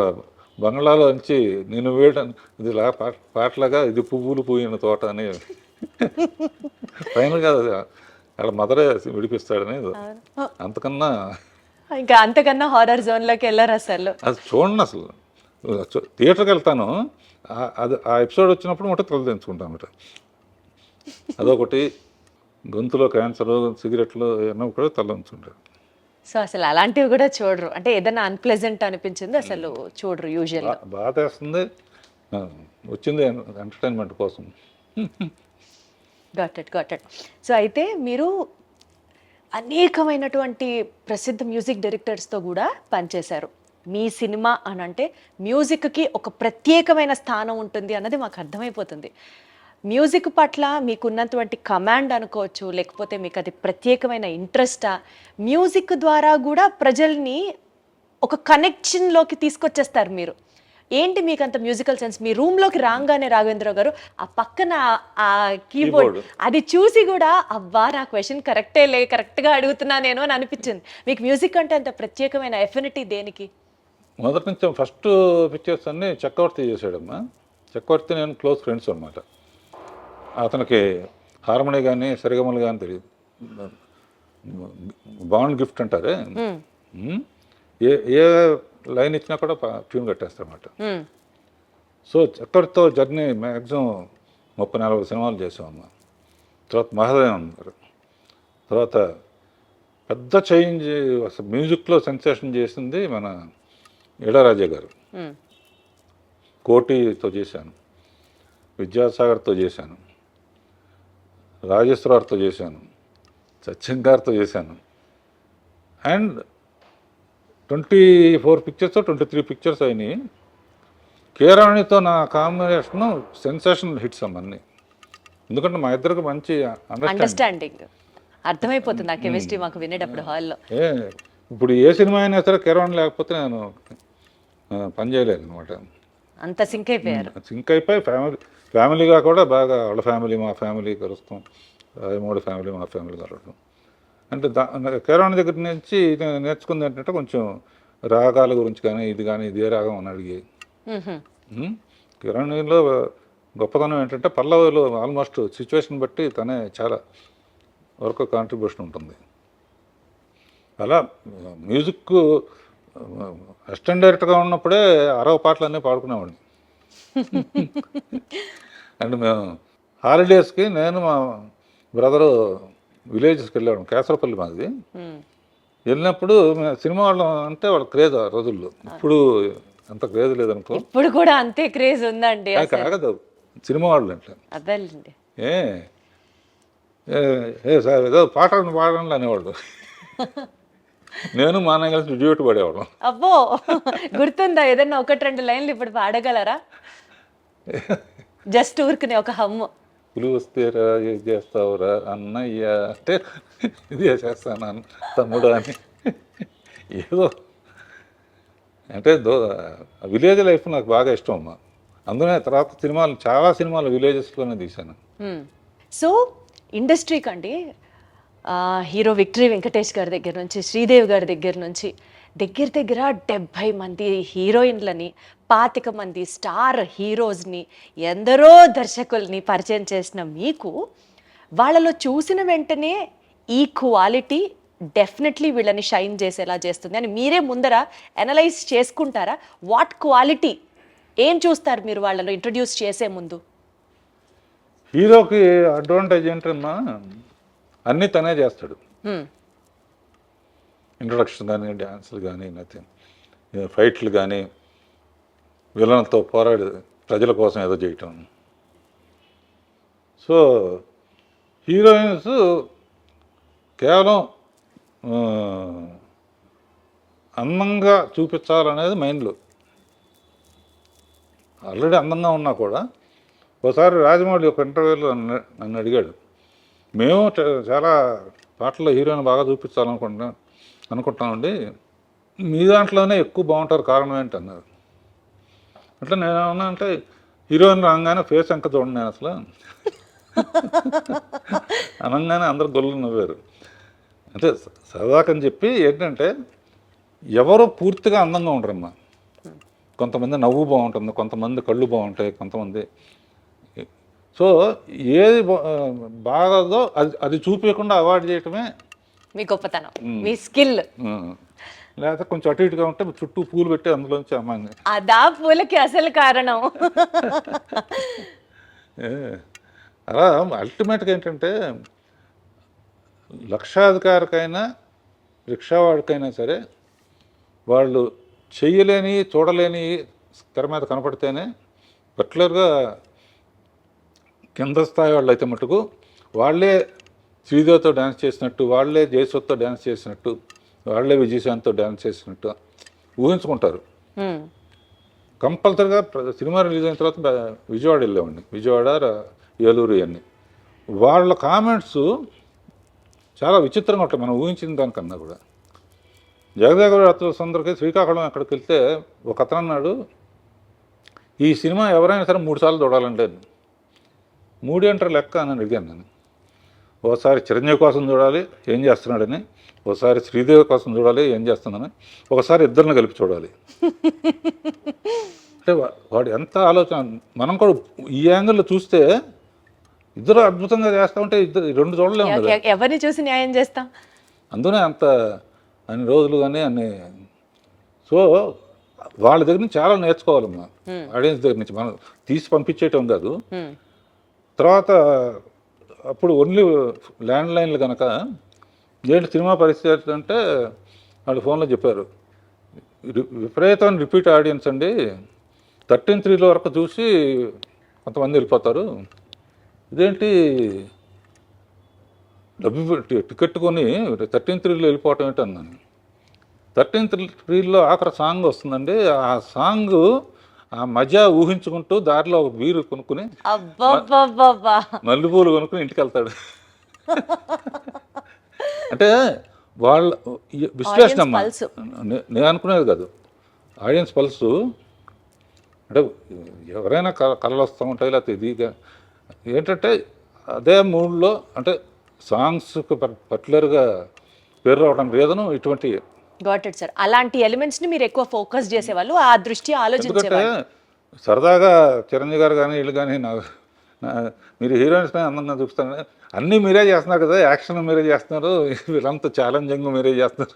బంగ్లాలో నుంచి నేను వేయడం ఇది పాటలాగా ఇది పువ్వులు పూయిన తోట అని ఫైనల్ కాదు, అక్కడ మదరే విడిపిస్తాడని. అంతకన్నా ఇంకా అంతకన్నా హారర్ జోన్లోకి వెళ్ళారు అసలు. అది చూడండి, అసలు థియేటర్కి వెళ్తాను, అది ఆ ఎపిసోడ్ వచ్చినప్పుడు మొట్ట తల తెంచుకుంటాను అన్నమాట. అదొకటి. గొంతులో క్యాన్సర్, సిగరెట్లు ఏమన్నా కూడా తల ఉంచుంటారు. సో అసలు అలాంటివి కూడా చూడరు, అంటే ఏదైనా అన్ప్లెజెంట్ అనిపించింది అసలు చూడరు యూజువల్గా. బాధ వేస్తుంది, వచ్చింది ఎంటర్టైన్మెంట్ కోసం. Got it. సో అయితే మీరు అనేకమైనటువంటి ప్రసిద్ధ మ్యూజిక్ డైరెక్టర్స్తో కూడా పనిచేశారు. మీ సినిమా అని అంటే మ్యూజిక్కి ఒక ప్రత్యేకమైన స్థానం ఉంటుంది అన్నది మాకు అర్థమైపోతుంది. మ్యూజిక్ పట్ల మీకున్నటువంటి కమాండ్ అనుకోవచ్చు, లేకపోతే మీకు అది ప్రత్యేకమైన ఇంట్రెస్టా? మ్యూజిక్ ద్వారా కూడా ప్రజల్ని ఒక కనెక్షన్లోకి తీసుకొచ్చేస్తారు మీరు. ఏంటి మీకు అంత మ్యూజికల్ సెన్స్? మీ రూమ్లోకి రాగానే రాఘవేంద్రరావు గారు ఆ పక్కన ఆ కీబోర్డ్ అది చూసి కూడా అబ్బా నా క్వశ్చన్ కరెక్ట్గా అడుగుతున్నా నేను అని అనిపించింది. మీకు మ్యూజిక్ అంటే అంత ప్రత్యేకమైన ఎఫినిటీ దేనికి? మొదటి నుంచి ఫస్ట్ పిక్చర్స్ అన్నీ చక్రవర్తి చేశాడమ్మా. చక్రవర్తి నేను క్లోజ్ ఫ్రెండ్స్ అనమాట. అతనికి హార్మోనీ కానీ సరిగమలు కానీ తెలియదు, బాండ్ గిఫ్ట్ అంటారే, ఏ లైన్ ఇచ్చినా కూడా ట్యూన్ కట్టేస్తారన్నమాట. సో చక్రవర్తితో జర్నీ మ్యాక్సిమం 30-40 సినిమాలు చేసామమ్మా. తర్వాత మహాదేవన్ అన్నారు. తర్వాత పెద్ద చేంజ్ అసలు మ్యూజిక్లో సెన్సేషన్ చేసింది మన ఇళయరాజా గారు. కోటితో చేశాను, విద్యాసాగర్తో చేశాను, రాజేశ్వరరావుతో చేశాను, సత్యం గారితో చేశాను. అండ్ 24 పిక్చర్స్ 23 పిక్చర్స్ అయినాయి. కీరాణితో నా కాంబినేషను సెన్సేషనల్ హిట్స్ అన్నీ. ఎందుకంటే మా ఇద్దరికి మంచి అండర్స్టాండింగ్ అర్థమైపోతుంది ఆ కెమిస్ట్రీ మాకు వినేటప్పుడు హాల్లో. ఇప్పుడు ఏ సినిమా అయినా సరే కిరణ్ లేకపోతే నేను పని చేయలేను అనమాట. అంత సింక్ అయిపోయారు. సింక్ అయిపోయి ఫ్యామిలీగా కూడా బాగా వాళ్ళ ఫ్యామిలీ మా ఫ్యామిలీ కలుస్తాం, మూడు ఫ్యామిలీ మా ఫ్యామిలీ కలవడం. అంటే కిరణ్ దగ్గర నుంచి నేర్చుకుంది ఏంటంటే కొంచెం రాగాల గురించి కానీ ఇదే రాగం అని అడిగి. కిరణ్లో గొప్పతనం ఏంటంటే పల్లవిలో ఆల్మోస్ట్ సిచ్యువేషన్ బట్టి తనే చాలా వరకు కాంట్రిబ్యూషన్ ఉంటుంది. అలా మ్యూజిక్ అసిస్టెంట్ డైరెక్టర్గా ఉన్నప్పుడే 60 పాటలన్నీ పాడుకునేవాడిని. అండ్ మేము హాలిడేస్కి నేను మా బ్రదరు విలేజెస్కి వెళ్ళాడు, కేసరపల్లి మాది. వెళ్ళినప్పుడు సినిమా వాళ్ళం అంటే వాళ్ళ క్రేజ్ ఆ రోజుల్లో. ఇప్పుడు అంత క్రేజ్ లేదనుకో. ఇప్పుడు కూడా అంతే క్రేజ్ ఉందండి. కాగదు సినిమా వాళ్ళు అంటే అదేండి సార్ ఏదో పాటలు పాడండి అనేవాళ్ళు. నేను మా అన్నయ్య కలిసి డ్యూట్ పడేవాళ్ళం. అబ్బో, గుర్తుందా ఏదన్నా 1-2 లైన్లు ఇప్పుడు పాడగలరా? జస్ట్ ఊరుకునే ఒక హమ్ము. పులి వస్తేరా ఏం చేస్తావురా అన్నయ్య అంటే ఇది చేస్తాను తమ్ముడు అని. ఏదో అంటే విలేజ్ లైఫ్ నాకు బాగా ఇష్టం అమ్మా. అందుకనే తర్వాత చాలా సినిమాలు విలేజెస్లోనే తీశాను. సో ఇండస్ట్రీకి అండి హీరో విక్టరీ వెంకటేష్ గారి దగ్గర నుంచి, శ్రీదేవి గారి దగ్గర నుంచి దగ్గర 70 మంది హీరోయిన్లని, 25 మంది స్టార్ హీరోస్ని, ఎందరో దర్శకుల్ని పరిచయం చేసిన మీకు వాళ్ళలో చూసిన వెంటనే ఈ క్వాలిటీ డెఫినెట్లీ వీళ్ళని షైన్ చేసేలా చేస్తుంది అని మీరే ముందర అనలైజ్ చేసుకుంటారా? వాట్ క్వాలిటీ ఏం చూస్తారు మీరు వాళ్ళలో ఇంట్రడ్యూస్ చేసే ముందు? హీరోకి అడ్వాంటేజ్ ఏంటన్నా అన్నీ తనే చేస్తాడు. ఇంట్రొడక్షన్ కానీ, డ్యాన్సులు కానీ, నథింగ్, ఫైట్లు కానీ, విలన్లతో పోరాడి ప్రజల కోసం ఏదో చేయటం. సో హీరోయిన్స్ కేవలం అందంగా చూపించాలనేది మైండ్లో. ఆల్రెడీ అందంగా ఉన్నా కూడా ఒకసారి రాజమౌళి ఒక ఇంటర్వ్యూలో నన్ను అడిగాడు, మేము చాలా పాటల్లో హీరోయిన్ బాగా అనుకుంటామండి, మీ దాంట్లోనే ఎక్కువ బాగుంటారు, కారణం ఏంటి అన్నారు. అట్లా నేనేమన్నా అంటే హీరోయిన్ రాగానే ఫేస్ ఎంక చూడండి నేను అసలు అనగానే అందరు గొల్లు నవ్వారు. అంటే సరదాకని చెప్పి ఏంటంటే ఎవరు పూర్తిగా అందంగా ఉండరమ్మా. కొంతమంది నవ్వు బాగుంటుంది, కొంతమంది కళ్ళు బాగుంటాయి, కొంతమంది. సో ఏది బాగదో అది చూపించకుండా అవాయిడ్ చేయటమే మీ గొప్పతనం, మీ స్కిల్. లేకపోతే కొంచెం అటు ఇటుగా ఉంటే చుట్టూ పూలు పెట్టి అందులోంచి అమ్మాయి అదా పూలకి అసలు కారణం. అలా అల్టిమేట్గా ఏంటంటే లక్షాధికారికైనా రిక్షావాడికైనా సరే వాళ్ళు చెయ్యలేని చూడలేని తెర మీద కనపడితేనే, పర్టికులర్గా కింద స్థాయి వాళ్ళు అయితే మటుకు వాళ్ళే శ్రీదేవితో డ్యాన్స్ చేసినట్టు, వాళ్ళే జయసుతో డ్యాన్స్ చేసినట్టు, వాళ్ళే విజయశాంతితో డ్యాన్స్ చేసినట్టు ఊహించుకుంటారు. కంపల్సరిగా సినిమా రిలీజ్ అయిన తర్వాత విజయవాడ వెళ్ళామండి, విజయవాడ, ఏలూరు ఇవన్నీ. వాళ్ళ కామెంట్స్ చాలా విచిత్రంగా ఉంటాయి మనం ఊహించిన దానికన్నా కూడా. జగదేగ సుందరికి శ్రీకాకుళం అక్కడికి వెళ్తే ఒక అతను అన్నాడు, ఈ సినిమా ఎవరైనా సరే 3 సార్లు చూడాలంటే. 3 ఏంటారు లెక్క అని అడిగాను నేను. ఒకసారి చిరంజీవి కోసం చూడాలి ఏం చేస్తున్నాడని, ఒకసారి శ్రీదేవి కోసం చూడాలి ఏం చేస్తుందని, ఒకసారి ఇద్దరిని కలిపి చూడాలి. అంటే వాడు ఎంత ఆలోచన. మనం కూడా ఈ యాంగిల్లో చూస్తే ఇద్దరు అద్భుతంగా చేస్తూ ఉంటే రెండు చూడలేము కదా, ఎవరిని చూసి న్యాయం చేస్తాం. అందునే అంత అన్ని రోజులు కానీ అన్ని. సో వాళ్ళ దగ్గర నుంచి చాలా నేర్చుకోవాలమ్మా, ఆడియన్స్ దగ్గర నుంచి. మనం తీసి పంపించేయటం కాదు. తర్వాత అప్పుడు ఓన్లీ ల్యాండ్ లైన్లు కనుక ఏంటి సినిమా పరిస్థితి అంటే వాళ్ళు ఫోన్లో చెప్పారు, విపరీతమైన రిపీట్ ఆడియన్స్ అండి, 13:3 వరకు చూసి కొంతమంది వెళ్ళిపోతారు, ఇదేంటి డబ్బు టికెట్ కొని 13:3 వెళ్ళిపోవటం ఏంటి అన్నాను. 13:3 ఆఖరి సాంగ్ వస్తుందండి, ఆ సాంగ్ ఆ మజా ఊహించుకుంటూ దారిలో ఒక బీరు కొనుక్కుని అబ్బబ్బబ్బబ్బా. మల్లెపూలు కొనుక్కుని ఇంటికి వెళ్తాడు. అంటే వాళ్ళ విశ్లేషణ అమ్మా, పల్స్. నేను అనుకునేది కాదు, ఆడియన్స్ పల్సు. అంటే ఎవరైనా కళలు వస్తూ ఉంటాయి, లేకపోతే ఇదిగా ఏంటంటే అదే మూడ్లో, అంటే సాంగ్స్కి పర్టికులర్గా పేరు రావడానికి రీజను ఇటువంటి. Got it sir. అలాంటి ఎలిమెంట్స్ ని మీరు ఎక్కువ ఫోకస్ చేసేవాళ్ళు, ఆ దృష్టి ఎందుకంటే ఆలోచించేవాళ్ళు. సరదాగా చిరంజీవి గారు కానీ వీళ్ళు కానీ మీరు హీరోయిన్స్ అందంగా చూపిస్తారు, అన్నీ మీరే చేస్తున్నారు కదా, యాక్షన్ మీరే చేస్తున్నారు, వీళ్ళంతా ఛాలెంజింగ్ మీరే చేస్తున్నారు.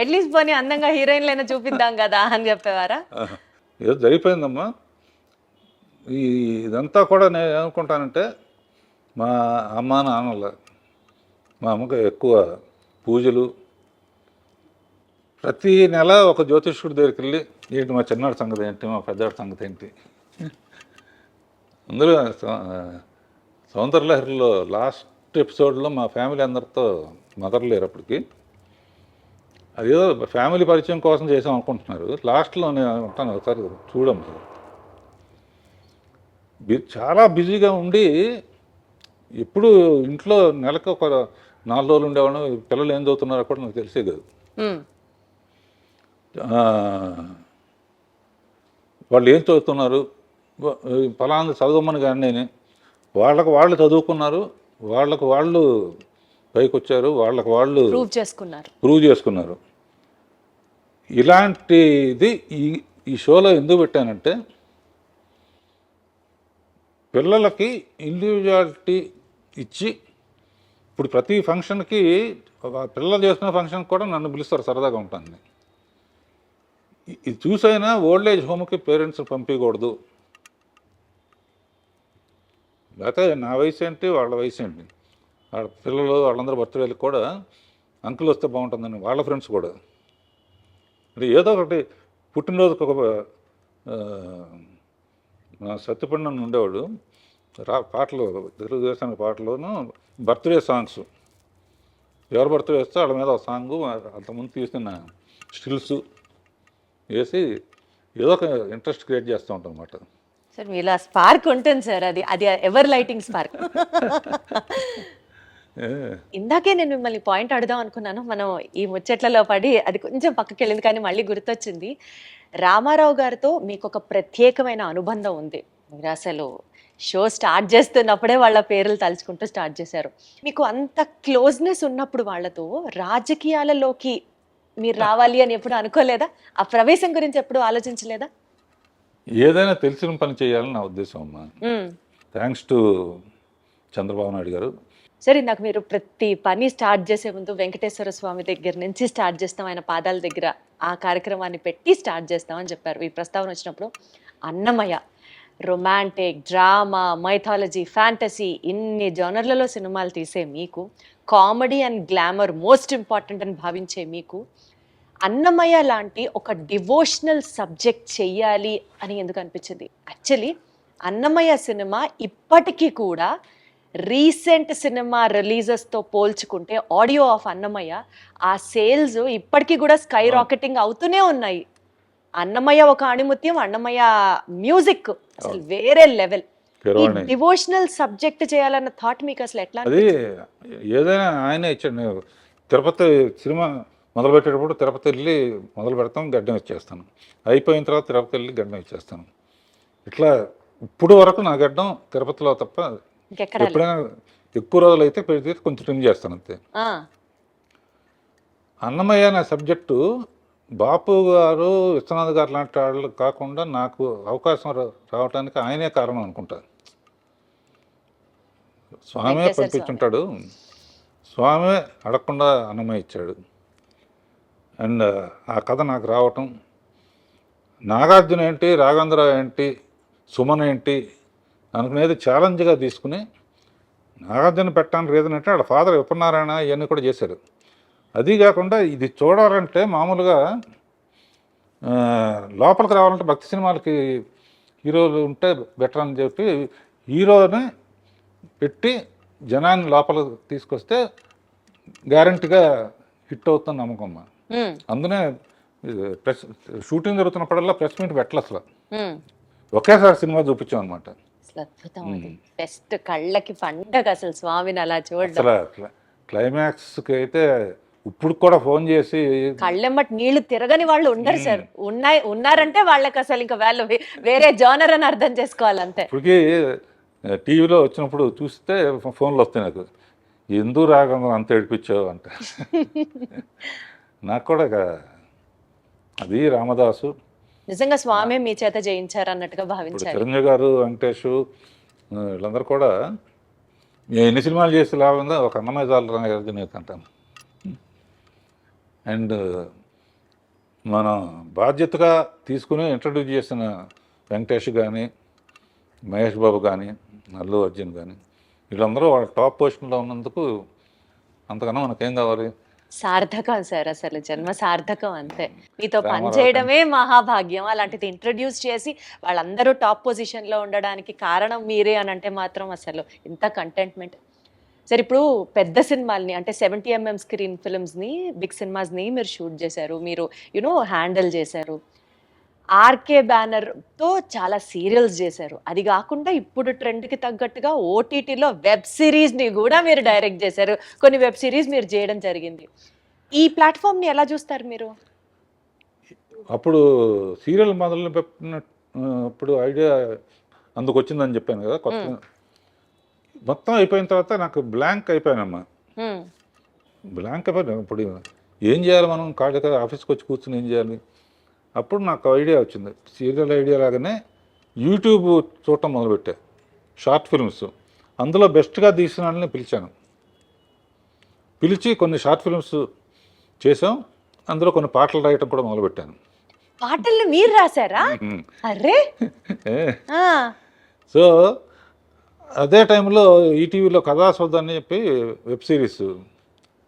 అట్లీస్ట్ పోనీ అందంగా హీరోయిన్లైనా చూపిద్దాం కదా అని చెప్పేవారా? ఏదో జరిగిపోయిందమ్మా. ఇదంతా కూడా నేను ఏమనుకుంటానంటే, మా అమ్మ నాన్నల, మా అమ్మకి ఎక్కువ పూజలు, ప్రతి నెల ఒక జ్యోతిష్కుడి దగ్గరికి వెళ్ళి ఏంటి మా చిన్నాడు సంగతి ఏంటి, మా పెద్దవాడి సంగతి ఏంటి. అందులో సౌందర్యలహరిలో లాస్ట్ ఎపిసోడ్లో మా ఫ్యామిలీ అందరితో మదర్ లేరు అప్పటికి, అదేదో ఫ్యామిలీ పరిచయం కోసం చేసాం అనుకుంటున్నారు. లాస్ట్లో నేను ఉంటాను, ఒకసారి చూడమ్మా. చాలా బిజీగా ఉండి ఎప్పుడు ఇంట్లో నెలకు ఒక 4 రోజులు ఉండేవాళ్ళం. పిల్లలు ఏం చదువుతున్నారో కూడా నాకు తెలిసే కాదు. వాళ్ళు ఏం చదువుతున్నారు, ఫలానా చదవమని కానీ నేను, వాళ్ళకు వాళ్ళు చదువుకున్నారు, వాళ్ళకు వాళ్ళు పైకి వచ్చారు, వాళ్ళకు వాళ్ళు ప్రూవ్ చేసుకున్నారు. ఇలాంటిది ఈ షోలో ఎందుకు పెట్టానంటే, పిల్లలకి ఇండివిజువాలిటీ ఇచ్చి, ఇప్పుడు ప్రతి ఫంక్షన్కి పిల్లలు చేసుకునే ఫంక్షన్కి కూడా నన్ను పిలుస్తారు, సరదాగా ఉంటుంది. ఇది చూసైనా ఓల్డ్ ఏజ్ హోమ్కి పేరెంట్స్ పంపించకూడదు, లేకపోతే నా వయసు ఏంటి వాళ్ళ వయసు ఏంటి, వాళ్ళ పిల్లలు వాళ్ళందరూ బర్త్డేలకు కూడా అంకుల్ వస్తే బాగుంటుందని వాళ్ళ ఫ్రెండ్స్ కూడా. అంటే ఏదో ఒకటి పుట్టినరోజుకి ఒక సత్యపండు ఉండేవాడు, పాటలు, తెలుగుదేశానికి పాటలోను బర్త్డే సాంగ్స్, ఎవరు బర్త్డే వస్తే వాళ్ళ మీద ఒక సాంగు, అంతకుముందు తీసిన స్టిల్స్ వేసి ఏదో ఒక ఇంట్రెస్ట్ క్రియేట్ చేస్తూ ఉంటాం అన్నమాట. సార్ మీలా స్పార్క్ ఉంటుంది సార్, అది అది ఎవర్ లైటింగ్ స్పార్క్. ఇందాకే నేను మిమ్మల్ని పాయింట్ అడుగుదాం అనుకున్నాను, మనం ఈ ముచ్చట్లలో పడి అది కొంచెం పక్కకి వెళ్ళింది, కానీ మళ్ళీ గుర్తొచ్చింది. రామారావు గారితో మీకు ఒక ప్రత్యేకమైన అనుబంధం ఉంది. మీరు అసలు షో స్టార్ట్ చేస్తున్నప్పుడే వాళ్ళ పేర్లు తలుచుకుంటూ స్టార్ట్ చేశారు. మీకు అంత క్లోజ్నెస్ ఉన్నప్పుడు వాళ్ళతో రాజకీయాలలోకి మీరు రావాలి అని ఎప్పుడు అనుకోలేదా? ఆ ప్రవేశం గురించి ఎప్పుడు ఆలోచించలేదా? ఏదైనా తెలిసిన పని చేయాలని నా ఉద్దేశం అమ్మా. థ్యాంక్స్ టు చంద్రబాబు నాయుడు గారు. సరే, నాకు మీరు ప్రతి పని స్టార్ట్ చేసే ముందు వెంకటేశ్వర స్వామి దగ్గర నుంచి స్టార్ట్ చేస్తాం, ఆయన పాదాల దగ్గర ఆ కార్యక్రమాన్ని పెట్టి స్టార్ట్ చేస్తామని చెప్పారు. ఈ ప్రస్తావన వచ్చినప్పుడు Annamayya romantic, drama, mythology, fantasy, ఇన్ని జోనర్లలో సినిమాలు తీసే మీకు, comedy and glamour most important అని భావించే మీకు, అన్నమయ్య లాంటి ఒక డివోషనల్ సబ్జెక్ట్ చెయ్యాలి అని ఎందుకు అనిపించింది? యాక్చువల్లీ అన్నమయ్య సినిమా ఇప్పటికీ కూడా రీసెంట్ సినిమా రిలీజెస్తో పోల్చుకుంటే ఆడియో ఆఫ్ అన్నమయ్య ఆ సేల్స్ ఇప్పటికీ కూడా స్కై రాకెటింగ్ అవుతూనే ఉన్నాయి. అన్నమయ్య ఒక ఆణిముత్యం, అన్నమయ్య మ్యూజిక్ అసలు వేరే లెవెల్. డివోషనల్ సబ్జెక్ట్ చేయాలన్న థాట్ మీకు అసలు ఎట్లా? అది ఏదైనా ఆయనే ఇచ్చాడు. తిరుపతి సినిమా మొదలుపెట్టేటప్పుడు తిరుపతి వెళ్ళి మొదలు పెడతాం, గడ్డం ఇచ్చేస్తాను, అయిపోయిన తర్వాత తిరుపతి వెళ్ళి గడ్డం ఇచ్చేస్తాను. ఇట్లా ఇప్పుడు వరకు నా గడ్డం తిరుపతిలో తప్ప ఎప్పుడైనా ఎక్కువ రోజులు అయితే పెడితే కొంచెం ట్రిమ్ చేస్తాను అంతే. అన్నమయ్య నా సబ్జెక్టు బాపు గారు, విశ్వనాథ్ గారు లాంటి వాళ్ళు కాకుండా నాకు అవకాశం రావడానికి ఆయనే కారణం అనుకుంటా. స్వామే పంపించుంటాడు, స్వామే అడగకుండా అన్నమయ్య ఇచ్చాడు. అండ్ ఆ కథ నాకు రావటం, నాగార్జున ఏంటి, రాఘవేంద్ర ఏంటి, సుమన్ ఏంటి అనుకునేది ఛాలెంజ్గా తీసుకుని నాగార్జున పెట్టడానికి రీజన్ అంటే వాళ్ళ ఫాదర్ విపన్నారాయణ ఇవన్నీ కూడా చేశారు. అది కాకుండా ఇది చూడాలంటే మామూలుగా లోపలికి రావాలంటే భక్తి సినిమాలకి హీరోలు ఉంటే బెటర్ అని చెప్పి హీరోని పెట్టి జనాన్ని లోపలికి తీసుకొస్తే గ్యారంటీగా హిట్ అవుతుంది నమ్మకం. అందునే ప్రెస్ షూటింగ్ జరుగుతున్నప్పుడల్లా ప్రెస్ మీట్ పెట్టాలి అసలు. ఒకేసారి సినిమా చూపించాం అనమాట. అసలు అద్భుతం అది. బెస్ట్ కళ్ళకి పండగ అసలు స్వామిని అలా చూడడం. అసలు క్లైమాక్స్కి అయితే ఇప్పుడు కూడా ఫోన్ చేసి కళ్ళెమ్మటి నీళ్లు తిరగని వాళ్ళు ఉండరు సార్. ఉన్నారంటే వాళ్ళకి అసలు ఇంకా వాళ్ళు వేరే జానర్ అని అర్థం చేసుకోవాలి అంతే. ఇప్పటికీ టీవీలో వచ్చినప్పుడు చూస్తే ఫోన్లు వస్తాయి నాకు, ఎందుకు రాగంగా అంత ఏడిపించావు అంట. నాకు కూడా అది రామదాసు, నిజంగా స్వామి మీ చేత జయించారు అన్నట్టుగా ఇప్పుడు భావించాలి. చిరంజీవి గారు, వెంకటేష్ వీళ్ళందరూ కూడా ఎన్ని సినిమాలు చేసి లాభంగా ఒక అన్నమయ్య జాలరాజు అంటాను. అండ్ మనం బాధ్యతగా తీసుకుని ఇంట్రడ్యూస్ చేసిన వెంకటేష్ కానీ, మహేష్ బాబు కానీ, అల్లు అర్జున్ కానీ, వీళ్ళందరూ వాళ్ళ టాప్ పొజిషన్లో ఉన్నందుకు అంతకన్నా మనకేం కావాలి? సార్థకం సార్, అసలు జన్మ సార్థకం అంతే. మీతో పనిచేయడమే మహాభాగ్యం. అలాంటిది ఇంట్రడ్యూస్ చేసి వాళ్ళందరూ టాప్ పొజిషన్ లో ఉండడానికి కారణం మీరే అని అంటే మాత్రం అసలు ఎంత కంటెంట్మెంట్. సరే, ఇప్పుడు పెద్ద సినిమాల్ని అంటే 70mm స్క్రీన్ ఫిల్మ్స్ని, బిగ్ సినిమాస్ని మీరు షూట్ చేశారు, మీరు హ్యాండిల్ చేశారు. ఆర్కే బ్యానర్తో చాలా సీరియల్స్ చేశారు. అది కాకుండా ఇప్పుడు ట్రెండ్కి తగ్గట్టుగా ఓటీటీలో వెబ్ సిరీస్ని కూడా మీరు డైరెక్ట్ చేశారు. కొన్ని వెబ్ సిరీస్ మీరు చేయడం జరిగింది. ఈ ప్లాట్ఫామ్ని ఎలా చూస్తారు మీరు? అప్పుడు సీరియల్ మొదలు పెట్టినప్పుడు ఐడియా అందుకు వచ్చిందని చెప్పాను కదా, కొత్త మొత్తం అయిపోయిన తర్వాత నాకు బ్లాంక్ అయిపోయానమ్మా. బ్లాంక్ అయిపోయాను. ఇప్పుడు ఏం చేయాలి మనం? ఖాళీగా ఆఫీస్కి వచ్చి కూర్చుని ఏం చేయాలి? అప్పుడు నాకు ఐడియా వచ్చింది. సీరియల్ ఐడియా లాగానే యూట్యూబ్ చూడటం మొదలుపెట్టా, షార్ట్ ఫిల్మ్స్. అందులో బెస్ట్గా తీసిన వాళ్ళని పిలిచి కొన్ని షార్ట్ ఫిల్మ్స్ చేసాం. అందులో కొన్ని పాటలు రాయటం కూడా మొదలుపెట్టాను. పాటలు మీరు రాశారా? అరే! సో అదే టైంలో ఈటీవీలో కథాసౌధ అని చెప్పి వెబ్ సిరీస్,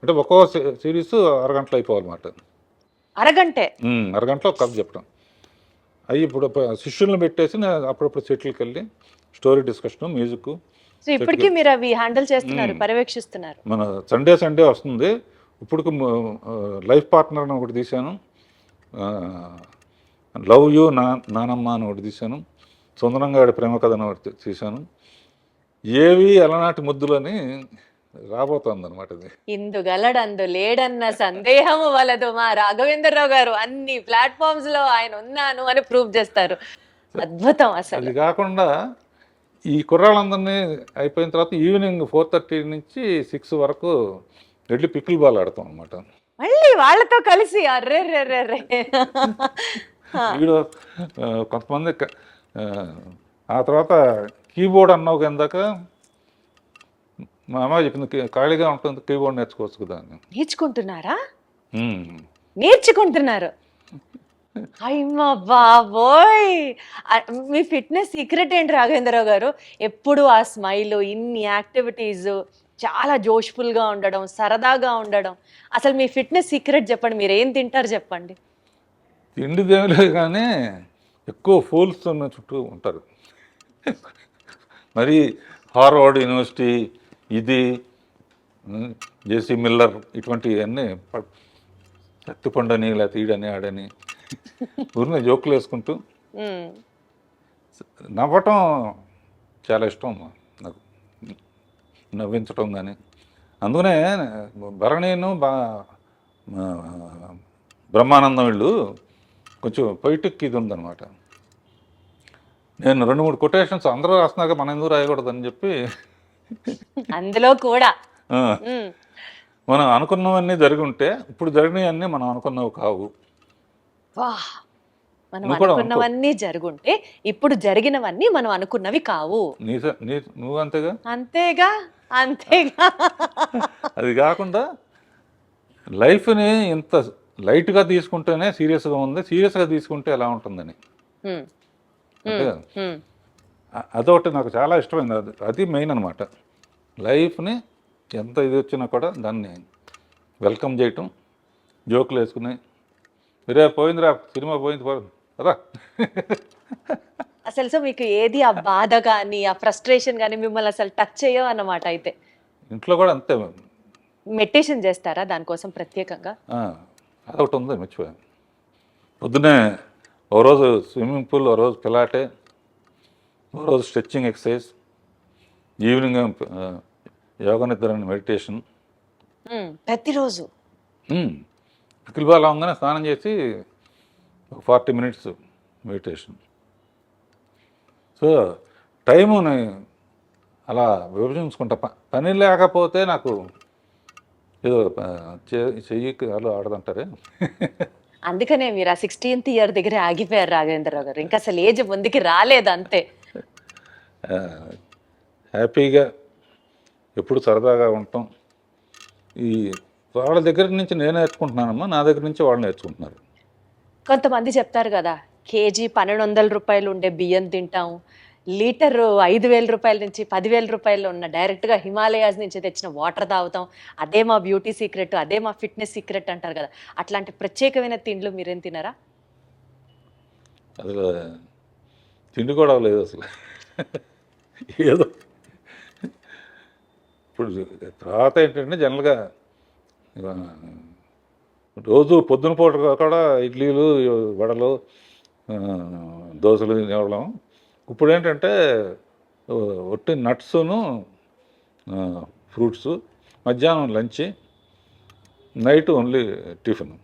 అంటే ఒక్కో సిరీస్ అరగంటలో అయిపోవాలన్నమాట. అరగంటలో కథ చెప్పడం. అవి ఇప్పుడు శిష్యులను పెట్టేసి నేను అప్పుడప్పుడు సెటిల్కి వెళ్ళి స్టోరీ డిస్కషన్, మ్యూజిక్. సో ఇప్పటికీ మీరు అవి హ్యాండిల్ చేస్తున్నారు, పర్యవేక్షిస్తున్నారు. మన సండే వస్తుంది. ఇప్పుడు లైఫ్ పార్ట్నర్ అని ఒకటి తీశాను, లవ్ యూ నానమ్మ అని ఒకటి తీశాను, సుందరంగాడి ప్రేమ కథ అని ఒకటి తీశాను. ఏవి అలనాటి ముద్దులని రాబోతోంది అనమాట. ఇది ఇందుగలడందు లేడన్న సందేహము వలదు. మా రాఘవేంద్రరావు గారు అన్ని ప్లాట్ఫామ్స్ లో ఆయన ఉన్నాను అని ప్రూవ్ చేస్తారు. అద్భుతం అసలు. అది కాకుండా ఈ కుర్రాళ్ళందరినీ అయిపోయిన తర్వాత ఈవినింగ్ 4:30 నుంచి 6 వరకు వెళ్ళి పికిల్ బాల్ ఆడతాం అనమాట. మళ్ళీ వాళ్ళతో కలిసి అర్రే వీడు కొంతమంది ఆ తర్వాత కీబోర్డ్ అన్నావు కిందాక మా అమ్మాయి చెప్పింది, ఖాళీగా ఉంటుంది కీబోర్డ్ నేర్చుకోవచ్చు కదా అని. నేర్చుకుంటున్నారు. అయ్యమ్మా బాబోయ్! మీ ఫిట్నెస్ సీక్రెట్ ఏంటి రాఘవేంద్రరావు గారు? ఎప్పుడు ఆ స్మైల్, ఇన్ని యాక్టివిటీస్, చాలా జోష్ఫుల్గా ఉండడం, సరదాగా ఉండడం. అసలు మీ ఫిట్నెస్ సీక్రెట్ చెప్పండి. మీరు ఏం తింటారు చెప్పండి. తిండి దేవులే కానీ ఎక్కువ ఫూల్స్ ఉన్న చుట్టూ ఉంటారు. మరి హార్వర్డ్ యూనివర్సిటీ, ఇది జేసీ మిల్లర్, ఇటువంటివన్నీ శక్తిపండని లేకపోతే ఈడని ఆడని ఊరిని జోకులు వేసుకుంటూ నవ్వటం చాలా ఇష్టం నాకు, నవ్వించటం కానీ. అందుకనే భరణీను బ్రహ్మానందం వీళ్ళు కొంచెం పొయిటిక్ ఇది ఉందన్నమాట. నేను 2-3 కొటేషన్స్ అందరూ రాస్తున్నాక మనం ఎందుకు రాయకూడదని చెప్పి అందులో కూడా మనం అనుకున్నవన్నీ జరిగి ఉంటే ఇప్పుడు జరిగినవన్నీ మనం అనుకున్నవి కావు. మనం అనుకున్నవన్నీ జరుగుంటే ఇప్పుడు జరిగినవన్నీ మనం అనుకున్నవి కావు. నువ్వు అంతేగా అంతేగా అంతేగా. అది కాకుండా లైఫ్ని ఇంత లైట్గా తీసుకుంటేనే సీరియస్గా ఉంది, సీరియస్గా తీసుకుంటే ఎలా ఉంటుందని. అదొకటి నాకు చాలా ఇష్టమైంది. అది మెయిన్ అనమాట. లైఫ్ని ఎంత ఇది వచ్చినా కూడా దాన్ని వెల్కమ్ చేయటం, జోకులు వేసుకుని పోయిందిరా సినిమా పోయింది కదా. అసలు సో మీకు ఏది ఆ బాధ కానీ ఆ ఫ్రస్ట్రేషన్ కానీ మిమ్మల్ని అసలు టచ్ చేయవు అన్నమాట. అయితే ఇంట్లో కూడా అంతే. మెడిటేషన్ చేస్తారా దానికోసం ప్రత్యేకంగా? అదొకటి ఉంది, మర్చిపోయాను. పొద్దునే ఓ రోజు స్విమ్మింగ్ పూల్, ఓ రోజు పిలాటే, రోజు స్ట్రెచ్చింగ్ ఎక్సర్సైజ్, ఈవినింగ్ యోగ నిద్ర అండ్ మెడిటేషన్. ప్రతిరోజు పికిల్ బాల్ అవగానే స్నానం చేసి 40 minutes మెడిటేషన్. సో టైముని అలా విభజించుకుంటా. పని లేకపోతే నాకు ఏదో చెయ్యికి అలా ఆడదంటారే. అందుకనే మీరు ఆ 16th ఇయర్ దగ్గర ఆగిపోయారు రాఘవేంద్రరావు గారు. ఇంకా అసలు ఏజ్ ముందుకి రాలేదు అంతే. హ్యాపీగా ఎప్పుడు సరదాగా ఉంటాం. ఈ వాళ్ళ దగ్గర నుంచి నేను నేర్చుకుంటున్నానమ్మా, నా దగ్గర నుంచి వాళ్ళు నేర్చుకుంటున్నారు. కొంతమంది చెప్తారు కదా, కేజీ 1200 రూపాయలు ఉండే బియ్యం తింటాం, లీటర్ 5000 రూపాయల నుంచి 10,000 రూపాయలు ఉన్న డైరెక్ట్గా హిమాలయాస్ నుంచి తెచ్చిన వాటర్ తాగుతాం, అదే మా బ్యూటీ సీక్రెట్, అదే మా ఫిట్నెస్ సీక్రెట్ అంటారు కదా. అట్లాంటి ప్రత్యేకమైన తిండ్లు మీరేం తినరా? అసలు తిండి కూడా లేదు అసలు. ఏదో ఇప్పుడు తర్వాత ఏంటంటే జనరల్గా రోజు పొద్దున పూట కూడా ఇడ్లీలు, వడలు, దోశలు తినేవాళ్ళం. ఇప్పుడు ఏంటంటే ఒట్టి నట్స్ను, ఫ్రూట్స్, మధ్యాహ్నం lunch, night only tiffin.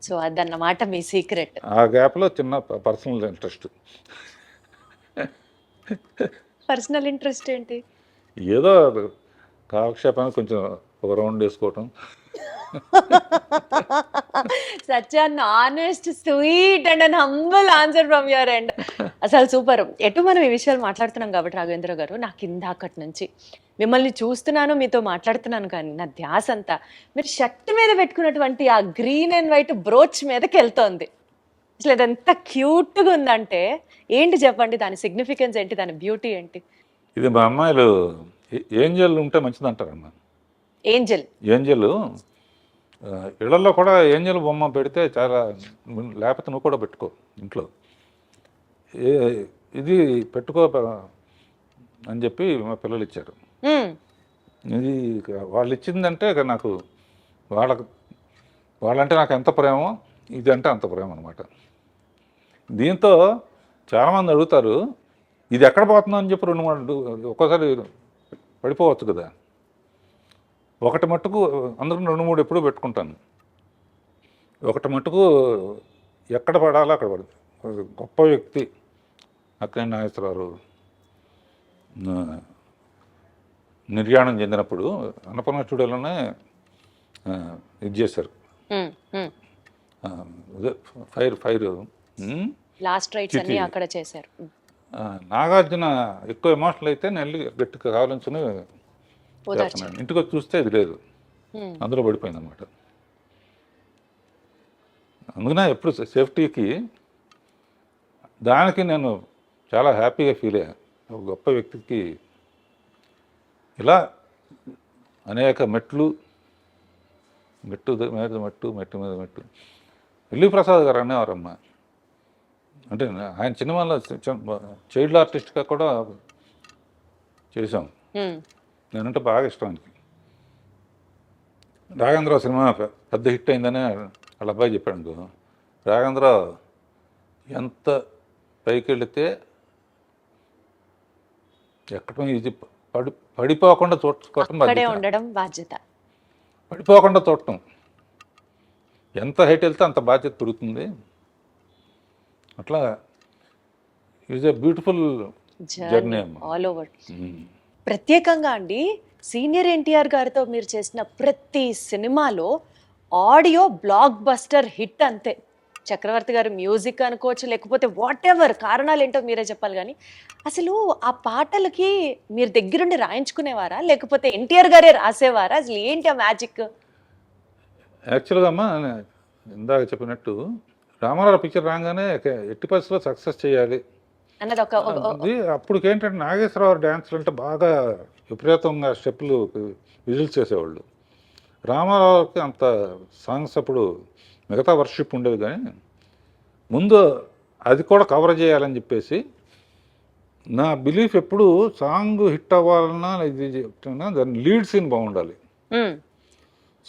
So అదన్నమాట మీ సీక్రెట్. ఆ గ్యాప్లో చిన్న పర్సనల్ ఇంట్రెస్ట్. పర్సనల్ ఇంట్రెస్ట్ ఏంటి? ఏదో కాలక్షేపానికి కొంచెం ఒక రౌండ్ వేసుకోవటం. Such an honest, sweet and an humble answer from your end. అసలు సూపర్. ఎటు మనం ఈ విషయాలు మాట్లాడుతున్నాం కాబట్టి రాఘవేంద్ర గారు, నాకు ఇందాకటి నుంచి మిమ్మల్ని చూస్తున్నాను, మీతో మాట్లాడుతున్నాను, కానీ నా ధ్యాస అంతా మీరు షర్ట్ మీద పెట్టుకున్నటువంటి ఆ గ్రీన్ అండ్ వైట్ బ్రోచ్ మీదకి వెళ్తోంది. అసలు అది ఎంత క్యూట్గా ఉందంటే ఏంటి చెప్పండి, దాని సిగ్నిఫికెన్స్ ఏంటి, దాని బ్యూటీ ఏంటి? ఇది మా అమ్మాయిలు ఏంజల్ ఉంటే మంచిది అంటారమ్మా. ఏంజల్ ఇళ్లలో కూడా ఏంజల్ బొమ్మ పెడితే చాలా, లేకపోతే నువ్వు కూడా పెట్టుకో ఇంట్లో. ఇది పెట్టుకో అని చెప్పి మా పిల్లలు ఇచ్చారు. ఇది వాళ్ళు ఇచ్చిందంటే నాకు వాళ్ళంటే నాకు ఎంత ప్రేమో, ఇది అంటే అంత ప్రేమ అనమాట. దీంతో చాలామంది అడుగుతారు, ఇది ఎక్కడ పోతుందో అని చెప్పి 2-3 ఒక్కోసారి పడిపోవచ్చు కదా. ఒకటి మట్టుకు అందరూ 2-3 ఎప్పుడూ పెట్టుకుంటాను. ఒకటి మట్టుకు ఎక్కడ పడాలో అక్కడ పడుతుంది. గొప్ప వ్యక్తి అక్కినేని నాగేశ్వరరావు నిర్యాణం చెందినప్పుడు అన్నపూర్ణ స్టూడియోలోనే ఇది చేశారు. ఫైర్ లాస్ట్ రైట్స్ అన్ని అక్కడ చేశారు. నాగార్జున ఎక్కువ ఎమోషనల్ అయితే నేను గట్టిగా కావాలని ఇంటికి వచ్చి చూస్తే ఇది లేదు, అందులో పడిపోయింది అనమాట. అందుకనే ఎప్పుడు సేఫ్టీకి దానికి నేను చాలా హ్యాపీగా ఫీల్ అయ్యాను. ఒక గొప్ప వ్యక్తికి ఇలా అనేక మెట్టు మీద మెట్టు. ఎల్వి ప్రసాద్ గారు అనేవారమ్మ. అంటే ఆయన సినిమాలో చైల్డ్ ఆర్టిస్ట్గా కూడా చేశాం. నేనంటే బాగా ఇష్టం ఆయనకి. రాఘవేంద్రరావు సినిమా పెద్ద హిట్ అయిందని వాళ్ళ అబ్బాయి చెప్పాడు అనుకో, రాఘవేంద్రరావు ఎంత పైకి వెళితే ఎక్కడ ఇది పడిపోకుండా చూడటం ఉండడం బాధ్యత. పడిపోకుండా చూడటం, ఎంత హైట్ వెళ్తే అంత బాధ్యత పెరుగుతుంది. అట్లా is a beautiful journey all over. ప్రత్యేకంగా అండి, సీనియర్ ఎన్టీఆర్ గారితో మీరు చేసిన ప్రతి సినిమాలో ఆడియో బ్లాక్ బస్టర్ హిట్ అంతే. చక్రవర్తి గారు మ్యూజిక్ అనుకోవచ్చు, లేకపోతే వాట్ ఎవర్, కారణాలు ఏంటో మీరే చెప్పాలి. కానీ అసలు ఆ పాటలకి మీరు దగ్గరుండి రాయించుకునేవారా, లేకపోతే ఎన్టీఆర్ గారే రాసేవారా? అసలు ఏంటి ఆ మ్యాజిక్? యాక్చువల్గా అమ్మా, ఇందాక చెప్పినట్టు రామారావు పిక్చర్ రాగానే ఎట్టి పరిస్థితుల్లో సక్సెస్ చేయాలి అన్నది ఒక అప్పటికేంటంటే నాగేశ్వరరావు డ్యాన్స్లు అంటే బాగా విపరీతంగా స్టెప్పులు విజిల్స్ చేసేవాళ్ళు. రామారావుకి అంత సాంగ్స్ అప్పుడు మిగతా వర్షిప్ ఉండేది, కానీ ముందు అది కూడా కవర్ చేయాలని చెప్పేసి నా బిలీఫ్ ఎప్పుడు సాంగ్ హిట్ అవ్వాలన్నా ఇది చెప్తున్నా దాని లీడ్ సీన్ బాగుండాలి.